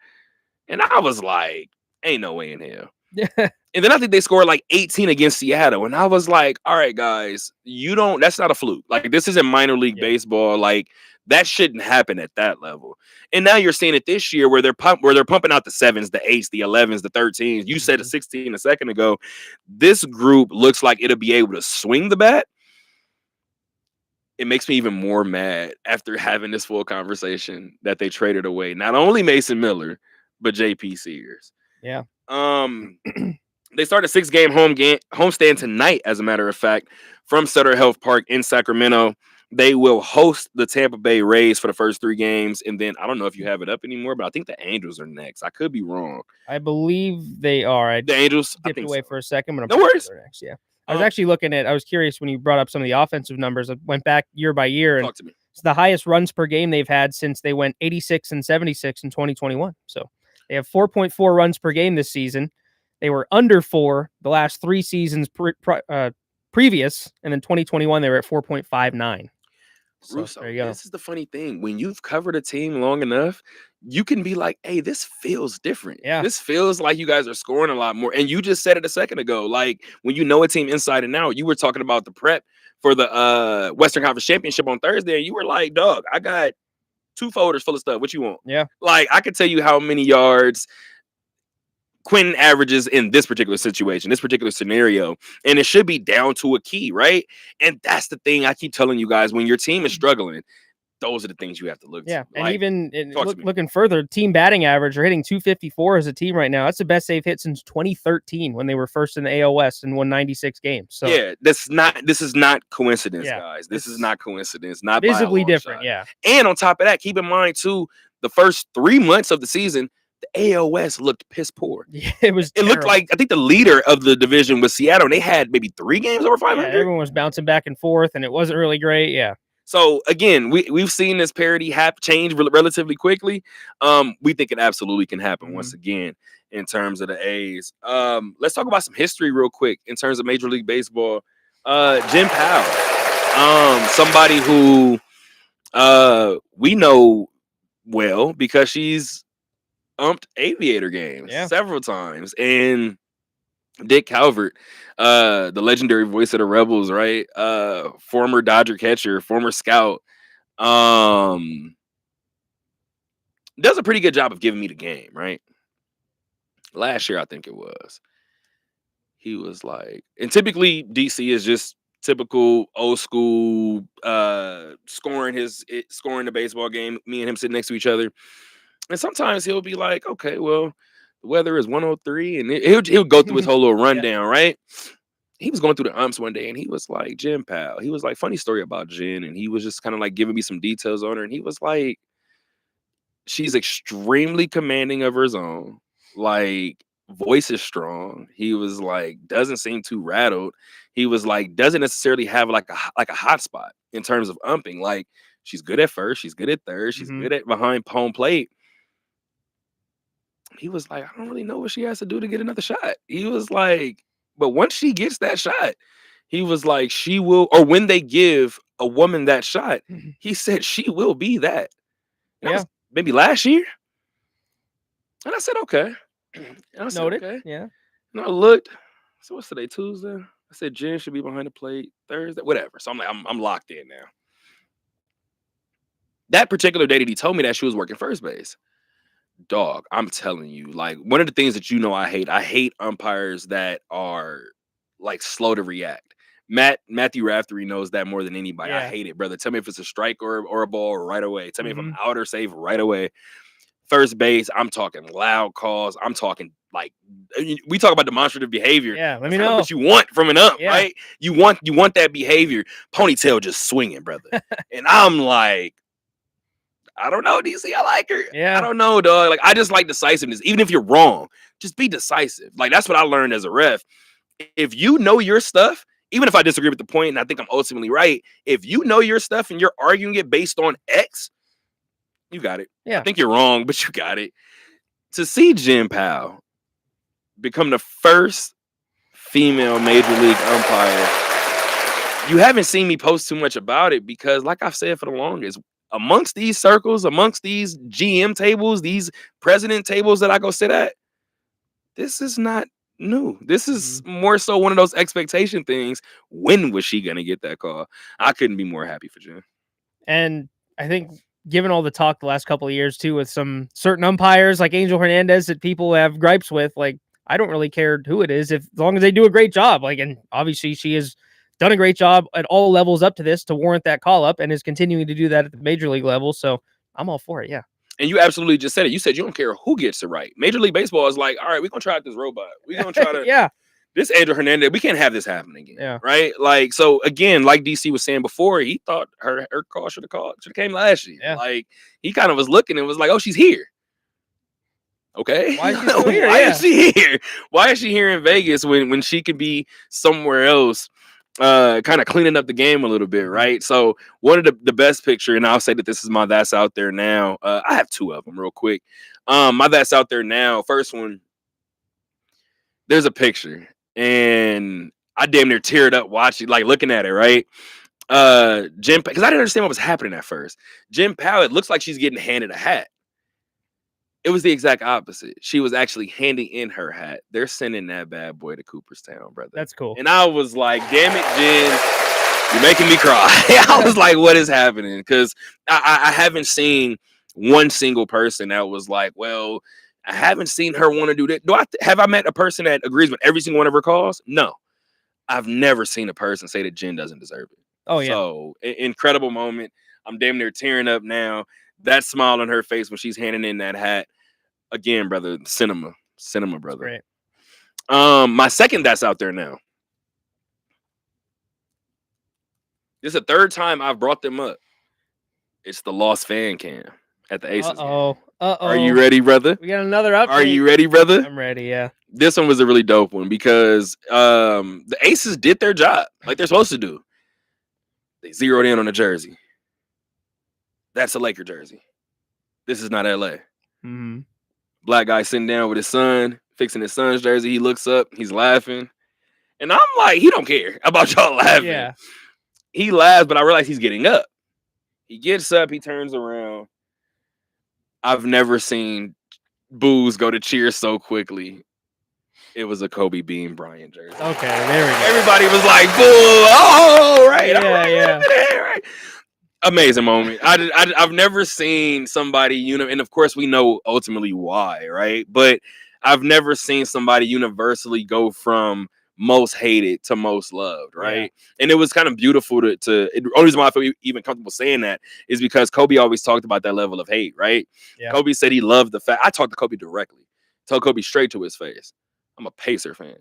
And I was like, ain't no way in hell. And then I think they scored like 18 against Seattle. And I was like, all right, guys, that's not a fluke. Like, this isn't minor league baseball. Like, that shouldn't happen at that level. And now you're seeing it this year where they're pumping out the 7s, the 8s, the 11s, the 13s. You said a 16 a second ago. This group looks like it'll be able to swing the bat. It makes me even more mad after having this full conversation that they traded away not only Mason Miller, but JP Sears. Yeah. They start a 6-game homestand tonight, as a matter of fact, from Sutter Health Park in Sacramento. They will host the Tampa Bay Rays for the first 3 games, and then I don't know if you have it up anymore, but I think the Angels are next. I could be wrong. I believe they are. I The Angels, I dipped think away so. for a second, but I'm No pretty worries. sure they're next. Yeah. I was actually I was curious when you brought up some of the offensive numbers. I went back year by year, and Talk to me. it's the highest runs per game they've had since they went 86 and 76 in 2021. So they have 4.4 runs per game this season. They were under 4 the last 3 seasons previous, and then 2021 they were at 4.59. So Russo, there you go. this is the funny thing. When you've covered a team long enough, you can be like, hey, this feels different. Yeah. This feels like you guys are scoring a lot more. And you just said it a second ago. Like when you know a team inside and out, you were talking about the prep for the Western Conference Championship on Thursday, and you were like, dog, I got 2 folders full of stuff. What you want? Yeah. Like I could tell you how many yards Quentin averages in this particular situation, this particular scenario, and it should be down to a key, right? And that's the thing I keep telling you guys: when your team is struggling, those are the things you have to look Yeah, to. and Like, even talk to me. looking further, team batting average are hitting 254 as a team right now. That's the best they've hit since 2013 when they were first in the AL West and won 96 games. So Yeah, this is not coincidence, Yeah, guys. This is it's not coincidence. Not by a visibly long different. shot. Yeah, And on top of that, keep in mind too, the first 3 months of the season, the AL West looked piss poor. it was. It looked terrible. like I think the leader of the division was Seattle, and they had maybe 3 games over 500. Yeah, everyone was bouncing back and forth, and it wasn't really great. Yeah. So again, we've seen this parity change relatively quickly. We think it absolutely can happen once again in terms of the A's. Let's talk about some history real quick in terms of Major League Baseball. Jim Powell, somebody who we know well because she's umped Aviator games several times, and Dick Calvert, the legendary voice of the Rebels, right? Former Dodger catcher, former scout, does a pretty good job of giving me the game, right? Last year, I think it was. He was like, and typically DC is just typical old school scoring the baseball game, me and him sitting next to each other. And sometimes he'll be like, okay, well, the weather is 103, and he'll go through his whole little rundown, right? He was going through the umps one day, and he was like, Jen Powell. He was like, funny story about Jen, and he was just kind of like giving me some details on her, and he was like, she's extremely commanding of her zone, like voice is strong. He was like, doesn't seem too rattled. He was like, doesn't necessarily have like a hot spot in terms of umping. Like she's good at first, she's good at third, she's good at behind home plate. He was like, I don't really know what she has to do to get another shot. He was like, but once she gets that shot, he was like, she will, or when they give a woman that shot, he said she will be that. And that was maybe last year. And I said, okay. And I said, Noted. okay. Yeah. And I looked. So what's today? Tuesday? I said Jen should be behind the plate Thursday, whatever. So I'm like, I'm locked in now. That particular day that he told me that she was working first base. Dog, I'm telling you, like one of the things that I hate umpires that are like slow to react. Matthew Raftery knows that more than anybody. I hate it, brother. Tell me if it's a strike or a ball right away. Tell me if I'm out or safe right away. First base, I'm talking loud calls. I'm talking like we talk about demonstrative behavior. Yeah, let me know what you want from an ump, right? You want that behavior. Ponytail just swinging, brother. And I'm like, I don't know, DC. I like her. Yeah. I don't know, dog. Like, I just like decisiveness. Even if you're wrong, just be decisive. Like, that's what I learned as a ref. If you know your stuff, even if I disagree with the point and I think I'm ultimately right, if you know your stuff and you're arguing it based on X, you got it. Yeah. I think you're wrong, but you got it. To see Jen Powell become the first female major league umpire, you haven't seen me post too much about it because, like I've said for the longest, amongst these circles, amongst these GM tables, these president tables that I go sit at, this is not new. This is more so one of those expectation things. When was she going to get that call? I couldn't be more happy for Jen. And I think given all the talk the last couple of years too, with some certain umpires like Angel Hernandez that people have gripes with, like, I don't really care who it is as long as they do a great job. Like, and obviously she has done a great job at all levels up to this to warrant that call up and is continuing to do that at the major league level. So I'm all for it. Yeah. And you absolutely just said it. You said you don't care who gets it right. Major League Baseball is like, all right, we're going to try out this robot. We're going to try to. Yeah. this Angel Hernandez, we can't have this happen again. Yeah. Right. Like, so again, like DC was saying before, he thought her call should have came last year. Yeah. Like, he kind of was looking and was like, oh, she's here. Okay. Why is she still here? Why Yeah. is she here? Why is she here in Vegas when she could be somewhere else, kind of cleaning up the game a little bit, right? So one of the best picture, and I'll say that this is my That's Out There Now. I have two of them real quick. My That's Out There Now, first one, there's a picture, and I damn near teared up watching, like looking at it, right? Jim, because I didn't understand what was happening at first. Jim Powell, it looks like she's getting handed a hat. It was the exact opposite. She was actually handing in her hat. They're sending that bad boy to Cooperstown, brother. That's cool. And I was like, damn it, Jen, you're making me cry. I was like, what is happening? Because I haven't seen one single person that was like, well, I haven't seen her want to do that. Have I met a person that agrees with every single one of her calls? No. I've never seen a person say that Jen doesn't deserve it. Oh, yeah. So, incredible moment. I'm damn near tearing up now. That smile on her face when she's handing in that hat. Again, brother, cinema, brother. Great. My second That's Out There Now. This is the third time I've brought them up. It's the lost fan cam at the Aces. Uh-oh. Are you ready, brother? We got another update. Are you ready, brother? I'm ready, yeah. This one was a really dope one because the Aces did their job like they're supposed to do. They zeroed in on a jersey. That's a Laker jersey. This is not LA. Mm-hmm. Black guy sitting down with his son, fixing his son's jersey. He looks up, he's laughing. And I'm like, he don't care about y'all laughing. Yeah. He laughs, but I realize he's getting up. He gets up, he turns around. I've never seen boos go to cheers so quickly. It was a Kobe Bean Bryant jersey. Okay, there we go. Everybody was like, boo, oh, right. Yeah, yeah. Right. Amazing moment. I've never seen somebody, and of course we know ultimately why, right? But I've never seen somebody universally go from most hated to most loved, right? Yeah. And it was kind of beautiful to the only reason why I feel even comfortable saying that is because Kobe always talked about that level of hate, right? Yeah. Kobe said he loved the fact. I talked to Kobe directly. Told Kobe straight to his face, I'm a Pacer fan.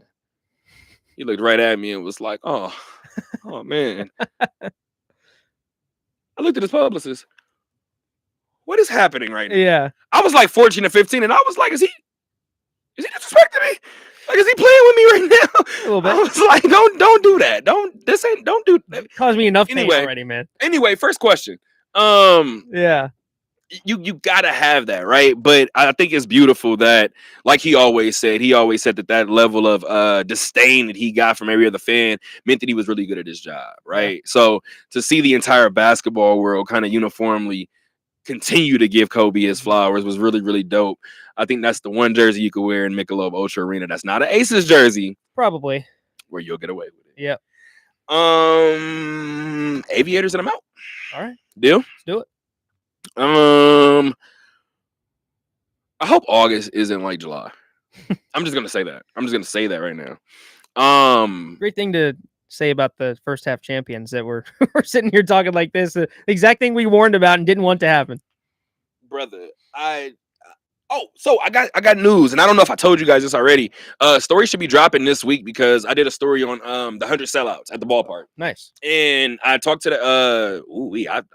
He looked right at me and was like, oh man. I looked at his publicist. What is happening right now? Yeah. I was like 14 or 15, and I was like, is he disrespecting me? Like, is he playing with me right now? A little bit. I was like, don't do that. Don't do that. Caused me enough pain already, man. Anyway, first question. Yeah. You gotta have that, right? But I think it's beautiful that, like he always said that level of disdain that he got from every other fan meant that he was really good at his job, right? Yeah. So to see the entire basketball world kind of uniformly continue to give Kobe his flowers was really, really dope. I think that's the one jersey you could wear in Michelob Ultra Arena. That's not an Aces jersey. Probably. Where you'll get away with it. Yep. Aviators and I'm out. All right. Deal? Let's do it. I hope August isn't like July. I'm just gonna say that. I'm just gonna say that right now. Great thing to say about the first half champions that we're sitting here talking like this. The exact thing we warned about and didn't want to happen. Brother, so I got news, and I don't know if I told you guys this already. Story should be dropping this week because I did a story on the 100 sellouts at the ballpark. Nice. And I talked to I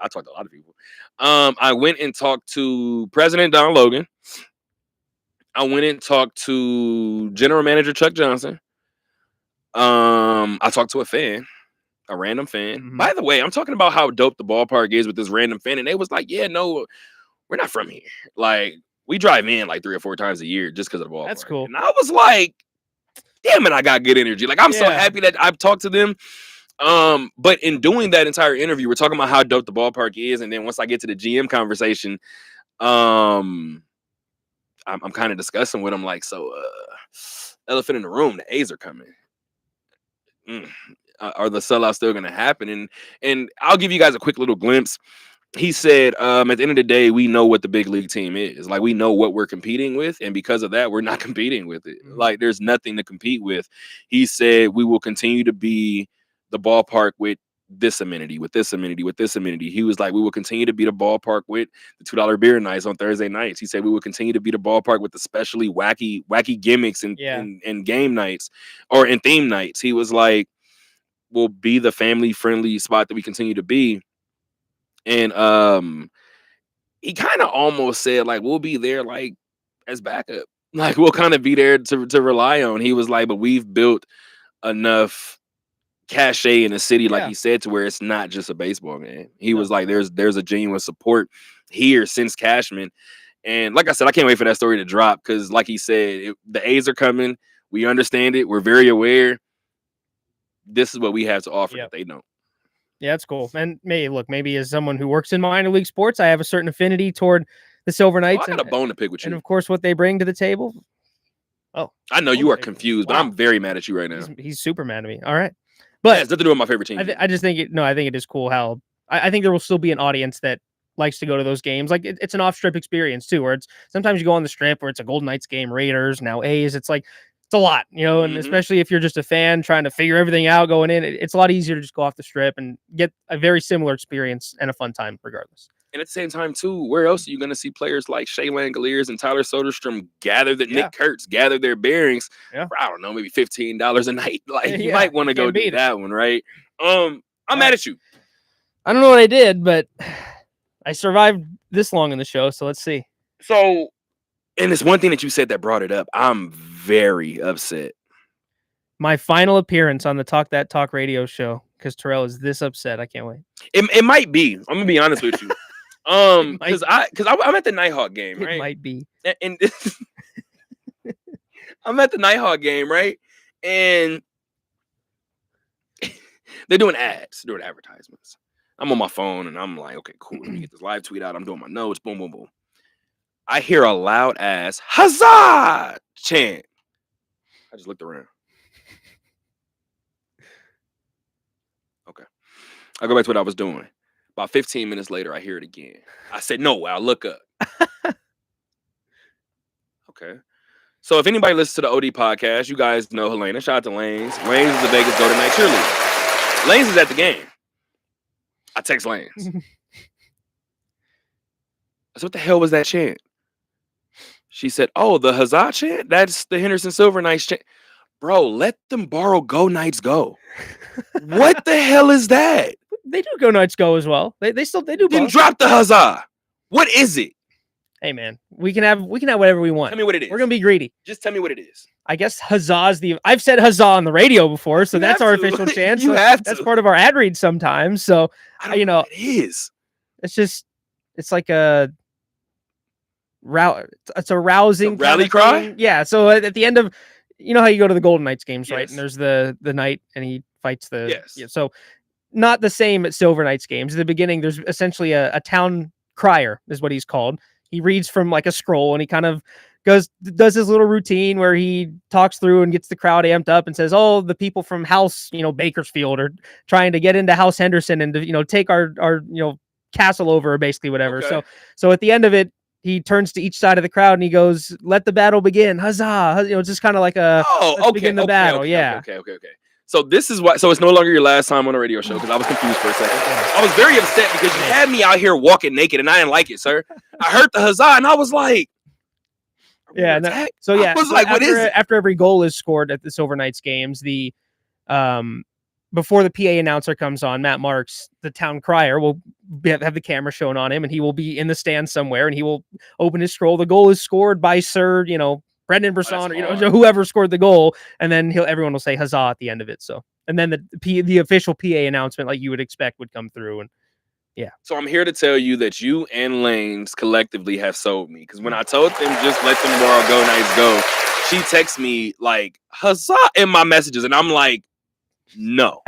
talked to a lot of people. I went and talked to President Don Logan. I went and talked to General Manager Chuck Johnson. I talked to a random fan. Mm-hmm. By the way, I'm talking about how dope the ballpark is with this random fan, and they was like, "Yeah, no, we're not from here. Like, we drive in like 3 or 4 times a year just because of the ballpark." That's cool. And I was like, "Damn it, I got good energy." Like, I'm so happy that I've talked to them. But in doing that entire interview, we're talking about how dope the ballpark is, and then once I get to the GM conversation, I'm kind of discussing with him like, so elephant in the room, the A's are coming. Are the sellouts still going to happen? And I'll give you guys a quick little glimpse. He said, at the end of the day, we know what the big league team is. Like, we know what we're competing with, and because of that, we're not competing with it. Like, there's nothing to compete with. He said we will continue to be the ballpark with this amenity, with this amenity, with this amenity. He was like, we will continue to be the ballpark with the $2 beer nights on Thursday nights. He said we will continue to be the ballpark with the specially wacky gimmicks and game nights or in theme nights. He was like, we'll be the family friendly spot that we continue to be. And he kind of almost said like, we'll be there like as backup. Like we'll kind of be there to rely on. He was like, but we've built enough cachet in the city, like he said, to where it's not just a baseball game. He was like, there's a genuine support here since Cashman. And like I said, I can't wait for that story to drop because, like he said, the A's are coming. We understand it. We're very aware. This is what we have to offer that they don't. Yeah, that's cool. And maybe as someone who works in minor league sports, I have a certain affinity toward the Silver Knights. I got a bone to pick with you. And of course, what they bring to the table. Oh, I know you are confused, but I'm very mad at you right now. He's super mad at me. All right. But it's nothing to do with my favorite team. I just think I think it is cool how I think there will still be an audience that likes to go to those games. Like it's an off-strip experience too, where it's sometimes you go on the strip where it's a Golden Knights game, Raiders, now A's. It's like it's a lot, and especially if you're just a fan trying to figure everything out going in, it's a lot easier to just go off the strip and get a very similar experience and a fun time regardless. And at the same time, too, where else are you going to see players like Shea Langoliers and Tyler Soderstrom gather Nick Kurtz gather their bearings for, I don't know, maybe $15 a night? Like, you might want to go do that one, right? I'm mad at you. I don't know what I did, but I survived this long in the show, so let's see. So, and it's one thing that you said that brought it up. I'm very upset. My final appearance on the Talk That Talk radio show, because Terrell is this upset. I can't wait. It might be. I'm going to be honest with you. Because I'm at the Nighthawk game, right? It might be. And I'm at the Nighthawk game, right? And they're doing ads, doing advertisements. I'm on my phone and I'm like, okay, cool. Let me get this live tweet out. I'm doing my notes. Boom, boom, boom. I hear a loud ass huzzah chant. I just looked around. Okay. I go back to what I was doing. About 15 minutes later, I hear it again. I said, no, I'll look up. Okay. So if anybody listens to the OD podcast, you guys know Helena. Shout out to Lanes. Lanes is the Vegas Golden Knight cheerleader. Lanes is at the game. I text Lanes. I said, what the hell was that chant? She said, oh, the huzzah chant? That's the Henderson Silver Knights chant. Bro, let them borrow Go Knights Go. What the hell is that? They do Go Knights Go as well. They do. Then both. Drop the huzzah. What is it? Hey man, we can have whatever we want. Tell me what it is. We're gonna be greedy. Just tell me what it is. I guess huzzah's I've said huzzah on the radio before, so that's our official chant. You have to. That's part of our ad read sometimes. So I don't know what it is. It's like a it's a rousing rally cry. Yeah. So at the end of, how you go to the Golden Knights games, right? And there's the knight and he fights the. Yes. Yeah, so not the same at Silver Knights games. At the beginning, there's essentially a town crier, is what he's called. He reads from like a scroll and he kind of does his little routine where he talks through and gets the crowd amped up and says, oh, the people from House, Bakersfield are trying to get into House Henderson and to, take our castle over, or basically whatever. Okay. So at the end of it, he turns to each side of the crowd and he goes, let the battle begin. Huzzah. It's just kind of like begin the battle. Okay. So this is why. So it's no longer your last time on a radio show, because I was confused for a second. I was very upset because you had me out here walking naked and I didn't like it, sir. I heard the huzzah and I was like, I was like, what is it? After every goal is scored at the Silver Knights games, the before the PA announcer comes on, Matt Marks, the town crier, will have the camera shown on him, and he will be in the stand somewhere, and he will open his scroll. The goal is scored by Sir, Brendan Brisson, or whoever scored the goal, and then everyone will say huzzah at the end of it. So, and then the official PA announcement, like you would expect, would come through, and yeah. So I'm here to tell you that you and Lanes collectively have sold me, because when I told them just let them borrow Go Knights Go, she texts me like huzzah in my messages, and I'm like, no,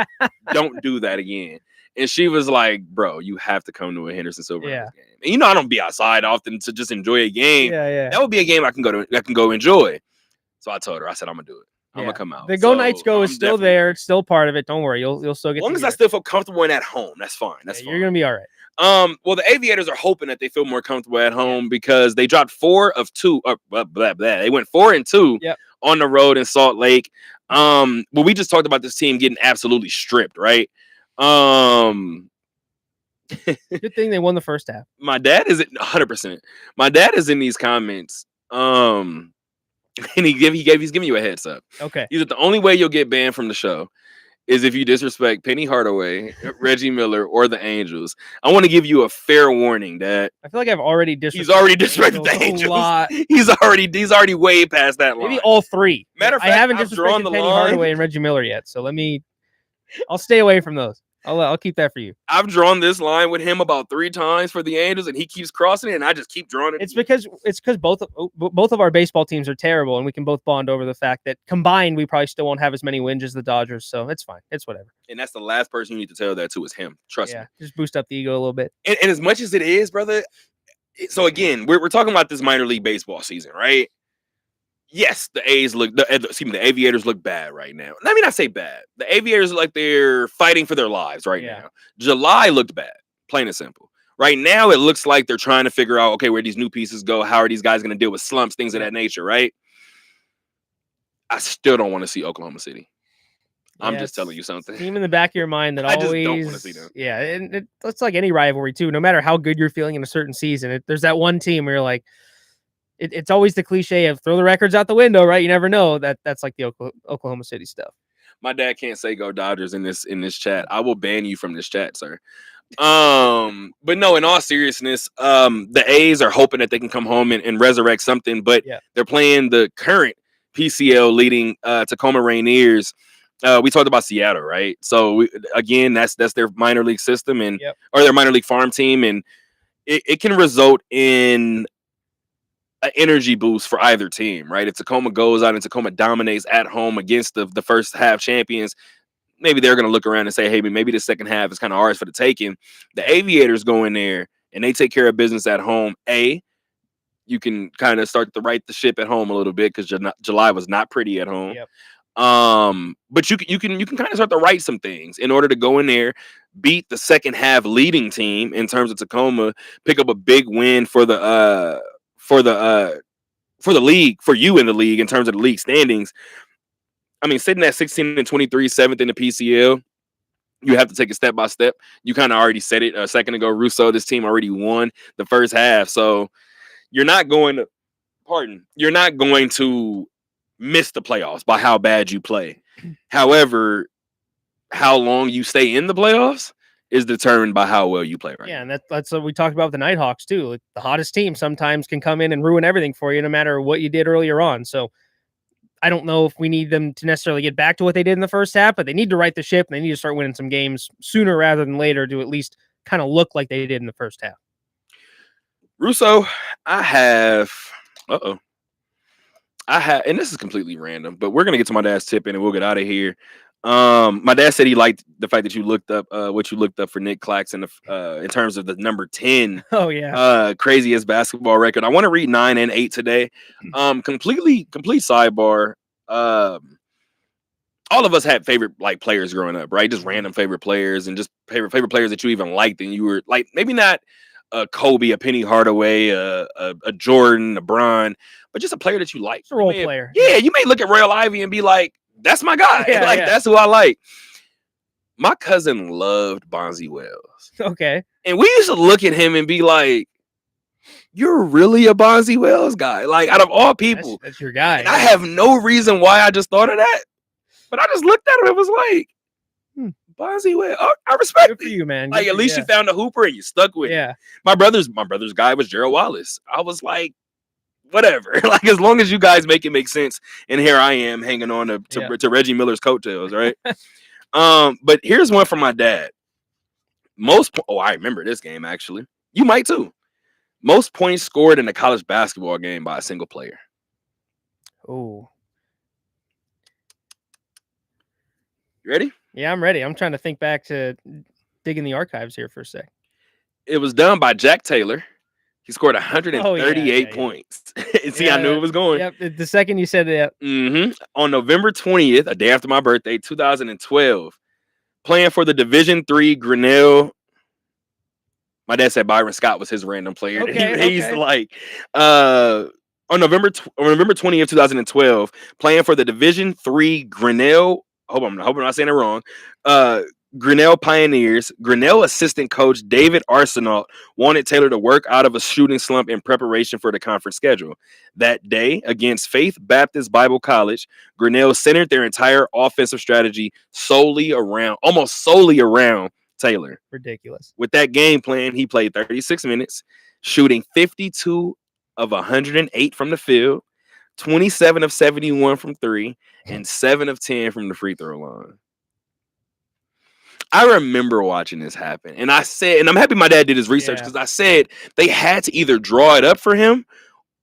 don't do that again. And she was like, bro, you have to come to a Henderson Silver Knights game. And I don't be outside often to just enjoy a game. Yeah. That would be a game I can go enjoy. So I told her, I said, I'm gonna do it. I'm gonna come out. The Go Knights Go is still there. It's still part of it. Don't worry. You'll still get. As long as I still feel comfortable and at home, that's fine. That's fine. You're gonna be all right. Well, the Aviators are hoping that they feel more comfortable at home because they dropped 4 of 2. They went 4-2 on the road in Salt Lake. Well, we just talked about this team getting absolutely stripped, right? Um, Good thing they won the first half. my dad is 100%. My dad is in these comments. And he's giving you a heads up. Okay. He's the only way you'll get banned from the show is if you disrespect Penny Hardaway, Reggie Miller, or the Angels. I want to give you a fair warning that I feel like I've already disrespected. he's already disrespected the Angels. A lot. He's already way past that line. Maybe all three. Matter of I fact, haven't I've drawn disrespected the Penny line. Hardaway and Reggie Miller yet, so I'll stay away from those. I'll keep that for you. I've drawn this line with him about 3 times for the Angels, and he keeps crossing it, and I just keep drawing it. It's because both of our baseball teams are terrible, and we can both bond over the fact that combined we probably still won't have as many wins as the Dodgers. So it's fine. It's whatever. And that's the last person you need to tell that to is him. Trust me. Just boost up the ego a little bit. And as much as it is, brother. So again, we're talking about this minor league baseball season, right? Yes, the Aviators look bad right now. Let me not say bad. The Aviators look like they're fighting for their lives right now. July looked bad, plain and simple. Right now, it looks like they're trying to figure out, okay, where these new pieces go. How are these guys going to deal with slumps, things of that nature, right? I still don't want to see Oklahoma City. I'm just telling you something. Team in the back of your mind that I always. just don't want to see them. Yeah, and it's like any rivalry too. No matter how good you're feeling in a certain season, there's that one team where you're like, it's always the cliche of throw the records out the window, right? You never know. That's like the Oklahoma City stuff. My dad can't say go Dodgers in this chat. I will ban you from this chat, sir. But no, in all seriousness, the A's are hoping that they can come home and resurrect something, but they're playing the current PCL leading Tacoma Rainiers. We talked about Seattle, right? So again, that's their minor league system and or their minor league farm team, and it can result in an energy boost for either team, right? If Tacoma goes out and Tacoma dominates at home against the first half champions, maybe they're going to look around and say, hey, maybe the second half is kind of ours for the taking. The Aviators go in there and they take care of business at home. You can kind of start to right the ship at home a little bit because July was not pretty at home. But you can kind of start to right some things in order to go in there, beat the second half leading team in terms of Tacoma, pick up a big win for the league, for you in the league in terms of the league standings. I mean, sitting at 16-23, 7th in the PCL, you have to take it step by step. You kind of already said it a second ago, Russo. This team already won the first half, so you're not going to miss the playoffs by how bad you play. However, how long you stay in the playoffs is determined by how well you play right now. And that's what we talked about with the Nighthawks too. Like, the hottest team sometimes can come in and ruin everything for you no matter what you did earlier on. So I don't know if we need them to necessarily get back to what they did in the first half, but they need to right the ship and they need to start winning some games sooner rather than later to at least kind of look like they did in the first half. Russo, I have, and this is completely random, but we're going to get to my dad's tip in and we'll get out of here. My dad said he liked the fact that you looked up what you looked up for Nick Claxton in terms of the number 10 craziest basketball record. I want to read 9 and 8 today. Complete sidebar. All of us had favorite players growing up, right? Just random favorite players and just favorite players that you even liked, and you were like maybe not a Kobe, a Penny Hardaway, a Jordan, a Bron, but just a player that you like. A role player. Yeah, you may look at Royal Ivy and be like, that's my guy. That's who I like. My cousin loved Bonzi Wells. Okay. And we used to look at him and be like, you're really a Bonzi Wells guy. Like, out of all people. That's your guy. And I have no reason why I just thought of that. But I just looked at him and was like, Bonzi Wells. Oh, I respect it. For you, man. Like, at least you found a hooper and you stuck with it. My brother's guy was Gerald Wallace. I was like, whatever. Like, as long as you guys make it make sense. And here I am hanging on to Reggie Miller's coattails, right? But here's one from my dad. I remember this game, actually. You might too. Most points scored in a college basketball game by a single player. Oh. You ready? Yeah, I'm ready. I'm trying to think back to digging the archives here for a sec. It was done by Jack Taylor. He scored 138 points. See, I knew it was going. Yep. The second you said that. On November 20th, a day after my birthday, 2012, playing for the Division III Grinnell. My dad said Byron Scott was his random player. He's like, on November 20th, 2012, playing for the Division III Grinnell. I'm hoping I'm not saying it wrong. Grinnell Pioneers. Grinnell assistant coach David Arsenault wanted Taylor to work out of a shooting slump in preparation for the conference schedule. That day, against Faith Baptist Bible College, Grinnell centered their entire offensive strategy almost solely around Taylor. Ridiculous. With that game plan, he played 36 minutes, shooting 52 of 108 from the field, 27 of 71 from three, and 7 of 10 from the free throw line. I remember watching this happen, and I said, and I'm happy my dad did his research, because I said they had to either draw it up for him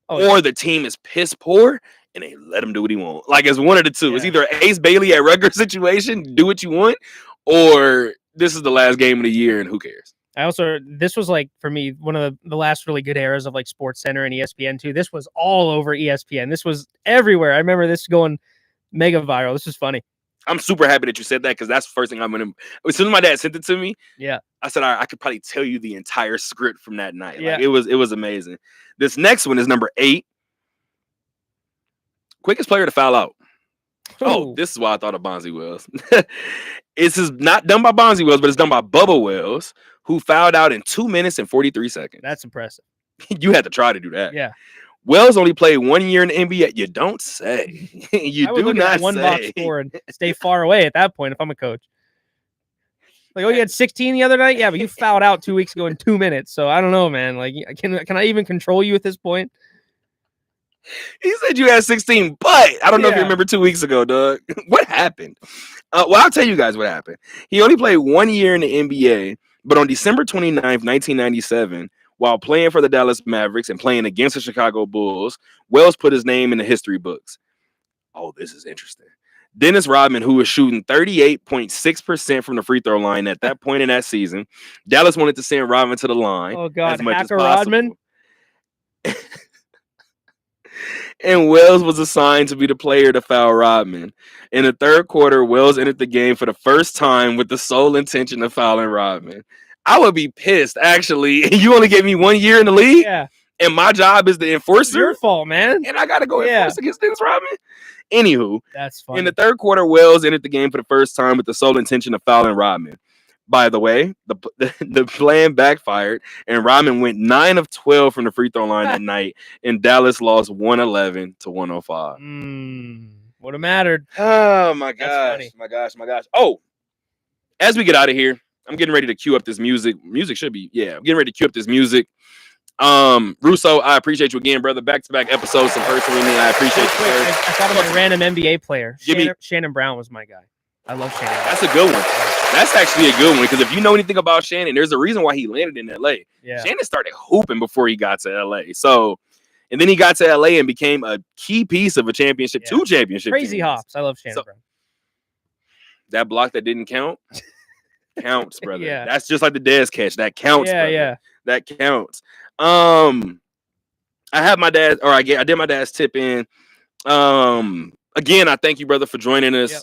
or the team is piss poor and they let him do what he wants. Like, it's one of the two. It's either Ace Bailey at Rutgers situation, do what you want, or this is the last game of the year and who cares. This was like, for me, one of the last really good eras of like Sports Center and ESPN too. This was all over ESPN. This was everywhere. I remember this going mega viral. This is funny. I'm super happy that you said that, because that's the first thing I'm going to. As soon as my dad sent it to me, I said I could probably tell you the entire script from that night. Like, it was amazing. This next one is number 8. Quickest player to foul out. Oh, this is why I thought of Bonzi Wells. This is not done by Bonzi Wells, but it's done by Bubba Wells, who fouled out in 2 minutes and 43 seconds. That's impressive. You had to try to do that. Yeah. Wells only played 1 year in the NBA. You don't say. You do not say. One box score and stay far away at that point if I'm a coach. Like, oh, you had 16 the other night? Yeah, but you fouled out 2 weeks ago in 2 minutes. So I don't know, man. Like, can I even control you at this point? He said you had 16, but I don't know if you remember 2 weeks ago, Doug. What happened? Well, I'll tell you guys what happened. He only played 1 year in the NBA, but on December 29th, 1997, while playing for the Dallas Mavericks and playing against the Chicago Bulls, Wells put his name in the history books. Oh, this is interesting. Dennis Rodman, who was shooting 38.6% from the free throw line at that point in that season, Dallas wanted to send Rodman to the line. Oh, God, as much Hacker as Rodman. And Wells was assigned to be the player to foul Rodman. In the third quarter, Wells entered the game for the first time with the sole intention of fouling Rodman. I would be pissed, actually. You only gave me 1 year in the league? Yeah. And my job is the enforcer? It's your fault, man. And I got to go enforce against Dennis Rodman? Anywho, that's funny. In the third quarter, Wells entered the game for the first time with the sole intention of fouling Rodman. By the way, the plan backfired, and Rodman went 9 of 12 from the free throw line that night, and Dallas lost 111 to 105. Would have mattered. Oh, my gosh. My gosh. Oh, as we get out of here, I'm getting ready to cue up this music. I'm getting ready to cue up this music. Russo, I appreciate you again, brother. Back-to-back episodes, some personally, I appreciate you. I thought of a random NBA player. Shannon Brown was my guy. I love Shannon Brown. That's a good one. That's actually a good one, because if you know anything about Shannon, there's a reason why he landed in LA. Yeah. Shannon started hooping before he got to LA. So, and then he got to LA and became a key piece of a championship, 2 championship Crazy teams. hops. I love Shannon Brown. That block that didn't count counts, brother. That's just like the Dez catch. That counts, brother. Yeah. That counts. I have my dad, or I did my dad's tip in. Again, I thank you, brother, for joining us. Yep.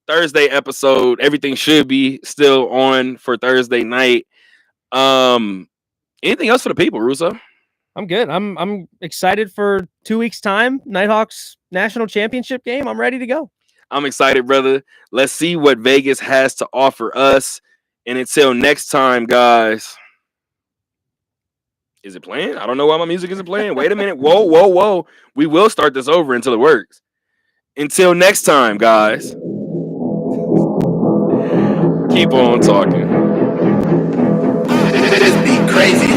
Thursday episode, everything should be still on for Thursday night. Anything else for the people, Russo? I'm good. I'm excited for 2 weeks' time. Nighthawks national championship game. I'm ready to go. I'm excited, brother. Let's see what Vegas has to offer us. And until next time, guys. Is it playing? I don't know why my music isn't playing. Wait a minute. Whoa. We will start this over until it works. Until next time, guys. Keep on talking. It is be crazy.